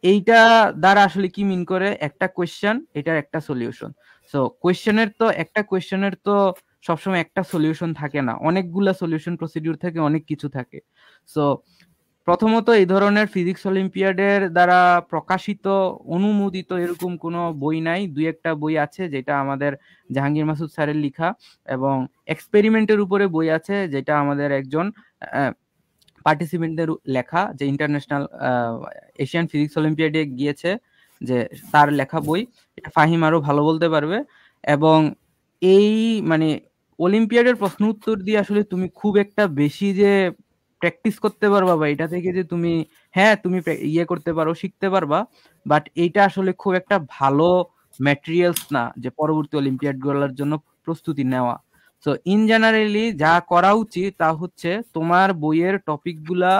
এইটা দ্বারা আসলে কি মিন করে, একটা কোয়েশ্চেন, এটার একটা সলিউশন। সো একটা কোয়েশ্চেনের তো সবসময় একটা সলিউশন থাকে না, অনেকগুলা সলিউশন প্রসিডিউর থাকে, অনেক কিছু থাকে। সো প্রথমত এই ধরনের ফিজিক্স অলিম্পিয়াডের দ্বারা প্রকাশিত অনুমোদিত এরকম কোনো বই নাই। দুই একটা বই আছে যেটা আমাদের জাহাঙ্গীর মাসুদ স্যারের লেখা, এবং এক্সপেরিমেন্টের উপরে বই আছে যেটা আমাদের একজন পার্টিসিপেন্টদের লেখা, যে ইন্টারন্যাশনাল এশিয়ান ফিজিক্স অলিম্পিয়াডে গিয়েছে, যে তার লেখা বই। এটা ফাহিম আরো ভালো বলতে পারবে। এবং এই মানে অলিম্পিয়াডের প্রশ্ন উত্তর দিয়ে আসলে তুমি খুব একটা বেশি যে প্র্যাকটিস করতে পারবা বা এটা থেকে যে তুমি, হ্যাঁ তুমি ইয়ে করতে পারো, শিখতে পারবা, বাট এইটা আসলে খুব একটা ভালো ম্যাটেরিয়ালস না যে পরবর্তী অলিম্পিয়াড গুলোর জন্য প্রস্তুতি নেওয়া। সো ইন জেনারেলি যা করা উচিত তা হচ্ছে তোমার বইয়ের টপিকগুলা,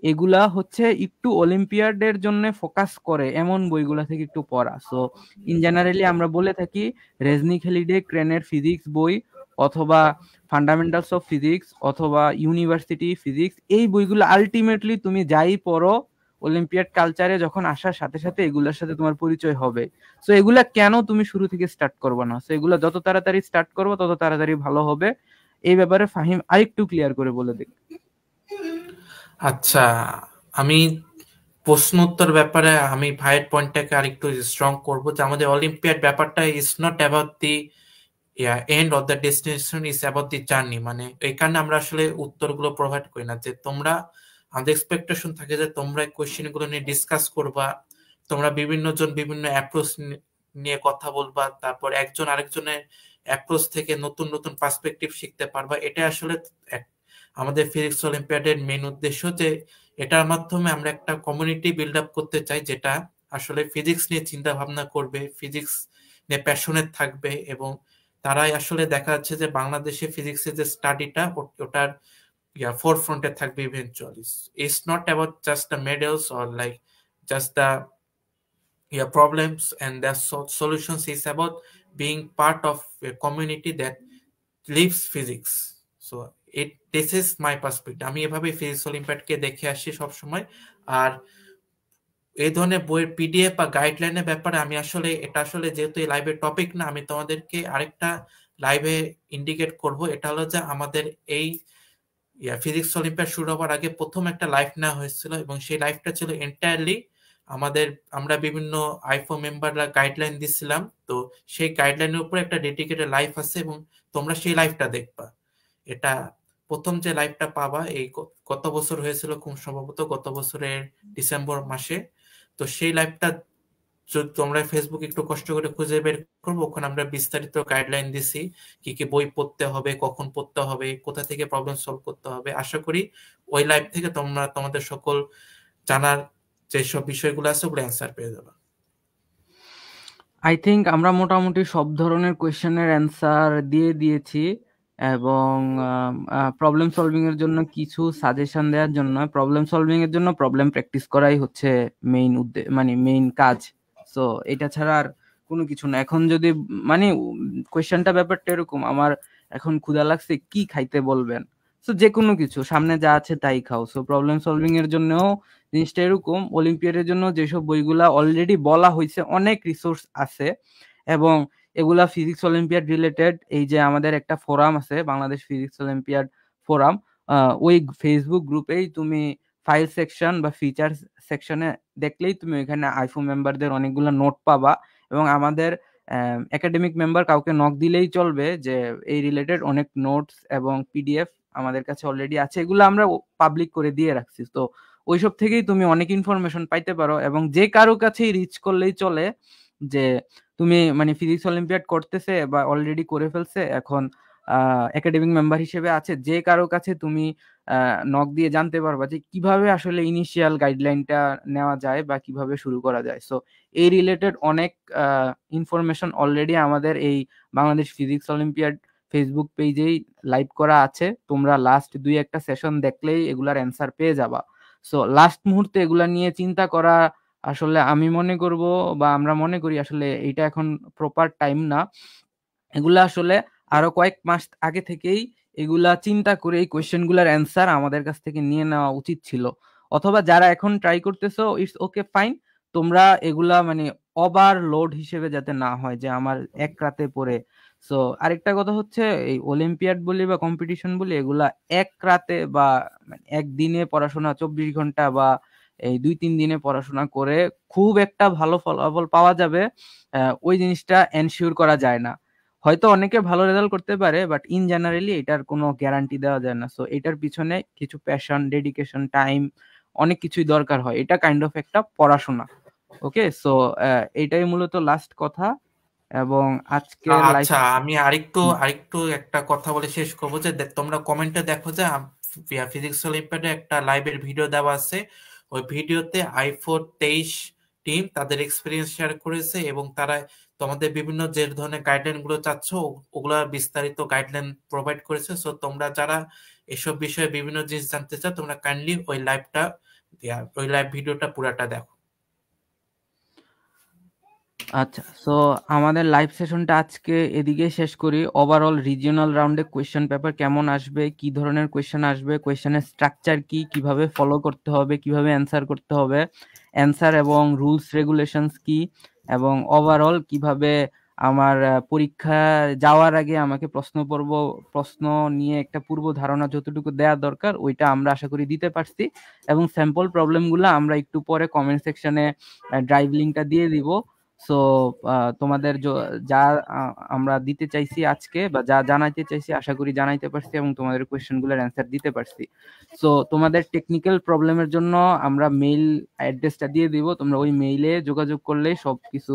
এগুলা হচ্ছে একটু অলিম্পিয়াডের জন্য ফোকাস করে এমন বইগুলা থেকে একটু পড়া। সো ইন জেনারেলি আমরা বলে থাকি রেজনি খালিডে ক্রেনের ফিজিক্স বই, অথবা ফান্ডামেন্টালস অফ ফিজিক্স, অথবা ইউনিভার্সিটি ফিজিক্স, এই বইগুলো আলটিমেটলি তুমি যাই পড়ো অলিম্পিয়াড কালচারে যখন আসার সাথে সাথে এগুলোর সাথে তোমার পরিচয় হবে। সো এগুলা কেন তুমি শুরু থেকে স্টার্ট করবে না? সো এগুলো যত তাড়াতাড়ি স্টার্ট করবো তত তাড়াতাড়ি ভালো হবে। এই ব্যাপারে ফাহিম আরেকটু ক্লিয়ার করে বলে দিক।
আচ্ছা, আমি প্রশ্ন উত্তর ব্যাপারে আমি ভাইয়ের পয়েন্টটাকে আরেকটু স্ট্রং করব, যে আমাদের অলিম্পিয়াড ব্যাপারটা is not about the end of the destination, is about the journey. মানে এই কারণে আমরা আসলে উত্তরগুলো প্রোভাইড করি না, যে তোমরা, আমাদের এক্সপেকটেশন থাকে যে তোমরা কোয়েশ্চেন গুলো নিয়ে ডিসকাস করবা, তোমরা বিভিন্ন জন বিভিন্ন অ্যাপ্রোচ নিয়ে কথা বলবা, তারপর একজন আরেকজনের অ্যাপ্রোচ থেকে নতুন নতুন পার্সপেক্টিভ শিখতে পারবা। এটা আসলে আমাদের ফিজিক্স অলিম্পিয়াডের মেইন উদ্দেশ্য, যে এটার মাধ্যমে আমরা একটা কমিউনিটি বিল্ড আপ করতে চাই যেটা আসলে ফিজিক্স নিয়ে চিন্তা ভাবনা করবে, ফিজিক্স নিয়ে প্যাশনেট থাকবে, এবং তারাই আসলে দেখা যাচ্ছে যে বাংলাদেশে ফিজিক্সের যে স্টাডিটা ওটার ফোর ফ্রন্টে থাকবে eventually. It's not about just the medals or like just the problems and their solutions. Is about being part of a community that lives physics. So this is my perspective. আমি এভাবে physics অলিম্পিয়াডকে দেখে আসছি সব সময়। আর এই ধরনের বইয়ের PDF বা গাইডলাইনের ব্যাপারে আমি আসলে, এটা আসলে যেহেতু এই লাইভের টপিক না, আমি তোমাদেরকে আরেকটা লাইভে ইন্ডিকেট করব। এটা হলো যে আমাদের এই ফিজিক্স অলিম্পিয়াড শুরু হওয়ার আগে প্রথম একটা লাইভ নেওয়া হয়েছিল, এবং সেই লাইভটা ছিল এন্টায়ারলি আমরা বিভিন্ন আইফো মেম্বাররা গাইডলাইন দিছিলাম। তো সেই গাইডলাইনের উপরে একটা ডেডিকেটেড লাইভ আছে, এবং তোমরা সেই লাইভটা দেখবা। এটা প্রথম যে লাইভটা পাবা, এই গত বছর হয়েছিল খুব সম্ভবত গত বছরের ডিসেম্বর মাসে। তো সেই লাইভটা যদি তোমরা ফেসবুক একটু কষ্ট করে খুঁজে বের করবো, ওখানে আমরা বিস্তারিত গাইডলাইন দিছি, কি কি বই পড়তে হবে, কখন পড়তে হবে, কোথা থেকে প্রবলেম সলভ করতে হবে। আশা করি ওই লাইভ থেকে তোমরা তোমাদের সকল জানার যেসব বিষয়গুলো আছে ওগুলো অ্যান্সার পেয়ে যাবে।
আই থিঙ্ক আমরা মোটামুটি সব ধরনের কোয়েশ্চেনের অ্যান্সার দিয়ে দিয়েছি, এবং প্রবলেম সলভিং এর জন্য কিছু সাজেশন দেওয়ার জন্য, প্রবলেম সলভিং এর জন্য প্রবলেম প্র্যাকটিস করাই হচ্ছে মেইন মানে মেইন কাজ। সো এটা ছাড়া আর কোনো কিছু না। এখন যদি মানে কোয়েশ্চেনটা ব্যাপারটা এরকম, আমার এখন ক্ষুধা লাগছে, কি খাইতে বলবেন? সো যে কোনো কিছু সামনে যা আছে তাই খাও। সো প্রবলেম সলভিং এর জন্যও জিনিসটা এরকম। অলিম্পিয়াডের জন্য যেসব বইগুলা অলরেডি বলা হয়েছে, অনেক রিসোর্স আছে, এবং এগুলা ফিজিক্স অলিম্পিয়াড রিলেটেড। এই যে আমাদের একটা ফোরাম আছে, বাংলাদেশ ফিজিক্স অলিম্পিয়াড ফোরাম, ওই ফেসবুক গ্রুপেই তুমি ফাইল সেকশন বা ফিচার সেকশনে দেখলেই তুমি ওইখানে আইফো মেম্বারদের অনেকগুলো নোট পাবা, এবং আমাদের একাডেমিক মেম্বার কাউকে নক দিলেই চলবে, যে এই রিলেটেড অনেক নোটস এবং পিডিএফ আমাদের কাছে অলরেডি আছে, এগুলো আমরা পাবলিক করে দিয়ে রাখছি। তো ওইসব থেকেই তুমি অনেক ইনফরমেশন পাইতে পারো, এবং যে কারো কাছেই রিচ করলেই চলে, যে তুমি মানে ফিজিক্স অলিম্পিয়াড করতেছে বা অলরেডি করে ফেলছে, এখন একাডেমিক মেম্বার হিসেবে আছে, যে কারো কাছে তুমি নক দিয়ে জানতে পারবা যে কিভাবে আসলে ইনিশিয়াল গাইডলাইনটা নেওয়া যায় বা কিভাবে শুরু করা যায়। সো এই রিলেটেড অনেক ইনফরমেশন অলরেডি আমাদের এই বাংলাদেশ ফিজিক্স অলিম্পিয়াড ফেসবুক পেজেই লাইভ করা আছে। তোমরা লাস্ট 2-1 সেশন দেখলেই এগুলার অ্যান্সার পেয়ে যাবা। সো লাস্ট মুহূর্তে এগুলা নিয়ে চিন্তা করা আসলে আমি মনে করব বা আমরা মনে করি আসলে এইটা এখন প্রপার টাইম না। এগুলা আসলে আরো কয়েক মাস আগে থেকেই এগুলা চিন্তা করে এই কোয়েশ্চেন গুলার অ্যান্সার আমাদের কাছ থেকে নিয়ে নেওয়া উচিত ছিল। অথবা যারা এখন ট্রাই করতেছো, ইটস ওকে ফাইন। তোমরা এগুলা মানে ওভারলোড হিসেবে যাতে না হয় যে আমার এক রাতে পড়ে। সো আরেকটা কথা হচ্ছে, এই অলিম্পিয়াড বলি বা কম্পিটিশন বলি, এগুলা এক রাতে বা মানে একদিনে পড়াশোনা 24 ঘন্টা বা এই 2-3 দিনে পড়াশোনা করে খুব একটা ভালো ফলাফল পাওয়া যাবে, ওই জিনিসটা এনশিওর করা যায় না। হয়তো অনেকে ভালো রেজাল্ট করতে পারে, বাট ইন জেনারেলি এটার কোনো গ্যারান্টি দেওয়া যায় না। সো এটার পিছনে কিছু প্যাশন, ডেডিকেশন, টাইম, অনেক কিছুই দরকার হয়। এটা কাইন্ড অফ একটা পড়াশোনা। ওকে, সো এটাই মূলত লাস্ট কথা। এবং আজকের লাইফ,
আচ্ছা, আমি আরেকটু আরেকটু একটা কথা বলে শেষ করবো যে তোমরা কমেন্টে দেখো যে ফিজিক্স অলিম্পিয়াডে একটা লাইভের ভিডিও দেওয়া আছে। ওই ভিডিওতে আইফোন 23 টিম তাদের এক্সপিরিয়েন্স শেয়ার করেছে, এবং তারা তোমাদের বিভিন্ন যে ধরনের গাইডলাইন গুলো চাচ্ছ ওগুলা বিস্তারিত গাইডলাইন প্রোভাইড করেছে। সো তোমরা যারা এসব বিষয়ে বিভিন্ন জিনিস জানতে চাও, তোমরা কাইন্ডলি ওই লাইভ ভিডিওটা পুরাটা দেখো।
আচ্ছা, সো আমাদের লাইভ সেশনটা আজকে এদিকে শেষ করি। ওভারঅল রিজিওনাল রাউন্ডে কোয়েশ্চেন পেপার কেমন আসবে, কি ধরনের কোয়েশ্চেন আসবে, কোয়েশ্চেনের স্ট্রাকচার কি, কিভাবে ফলো করতে হবে, কিভাবে অ্যান্সার করতে হবে, অ্যান্সার এবং রুলস রেগুলেশনস কি, এবং ওভারঅল কিভাবে আমার পরীক্ষা যাওয়ার আগে আমাকে প্রশ্ন নিয়ে একটা পূর্ব ধারণা যতটুকু দেওয়া দরকার ওইটা আমরা আশা করি দিতে পারছি। এবং স্যাম্পল প্রবলেমগুলো আমরা একটু পরে কমেন্ট সেকশনে ড্রাইভ লিঙ্কটা দিয়ে দিব। সো তোমাদের যা আমরা দিতে চাইছি আজকে বা যা জানাইতে চাইছি আশা করি জানাইতে পারছি, এবং তোমাদের কোয়েশ্চেনগুলোর অ্যান্সার দিতে পারছি। সো তোমাদের টেকনিক্যাল প্রবলেমের জন্য আমরা মেইল অ্যাড্রেসটা দিয়ে দিব, তোমরা ওই মেইলে যোগাযোগ করলেই সবকিছু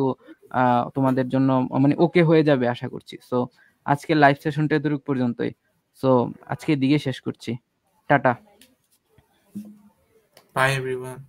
তোমাদের জন্য মানে ওকে হয়ে যাবে আশা করছি। সো আজকের লাইভ সেশনটা এতটুকু পর্যন্তই। সো আজকে দিকে শেষ করছি। টাটা।
By everyone.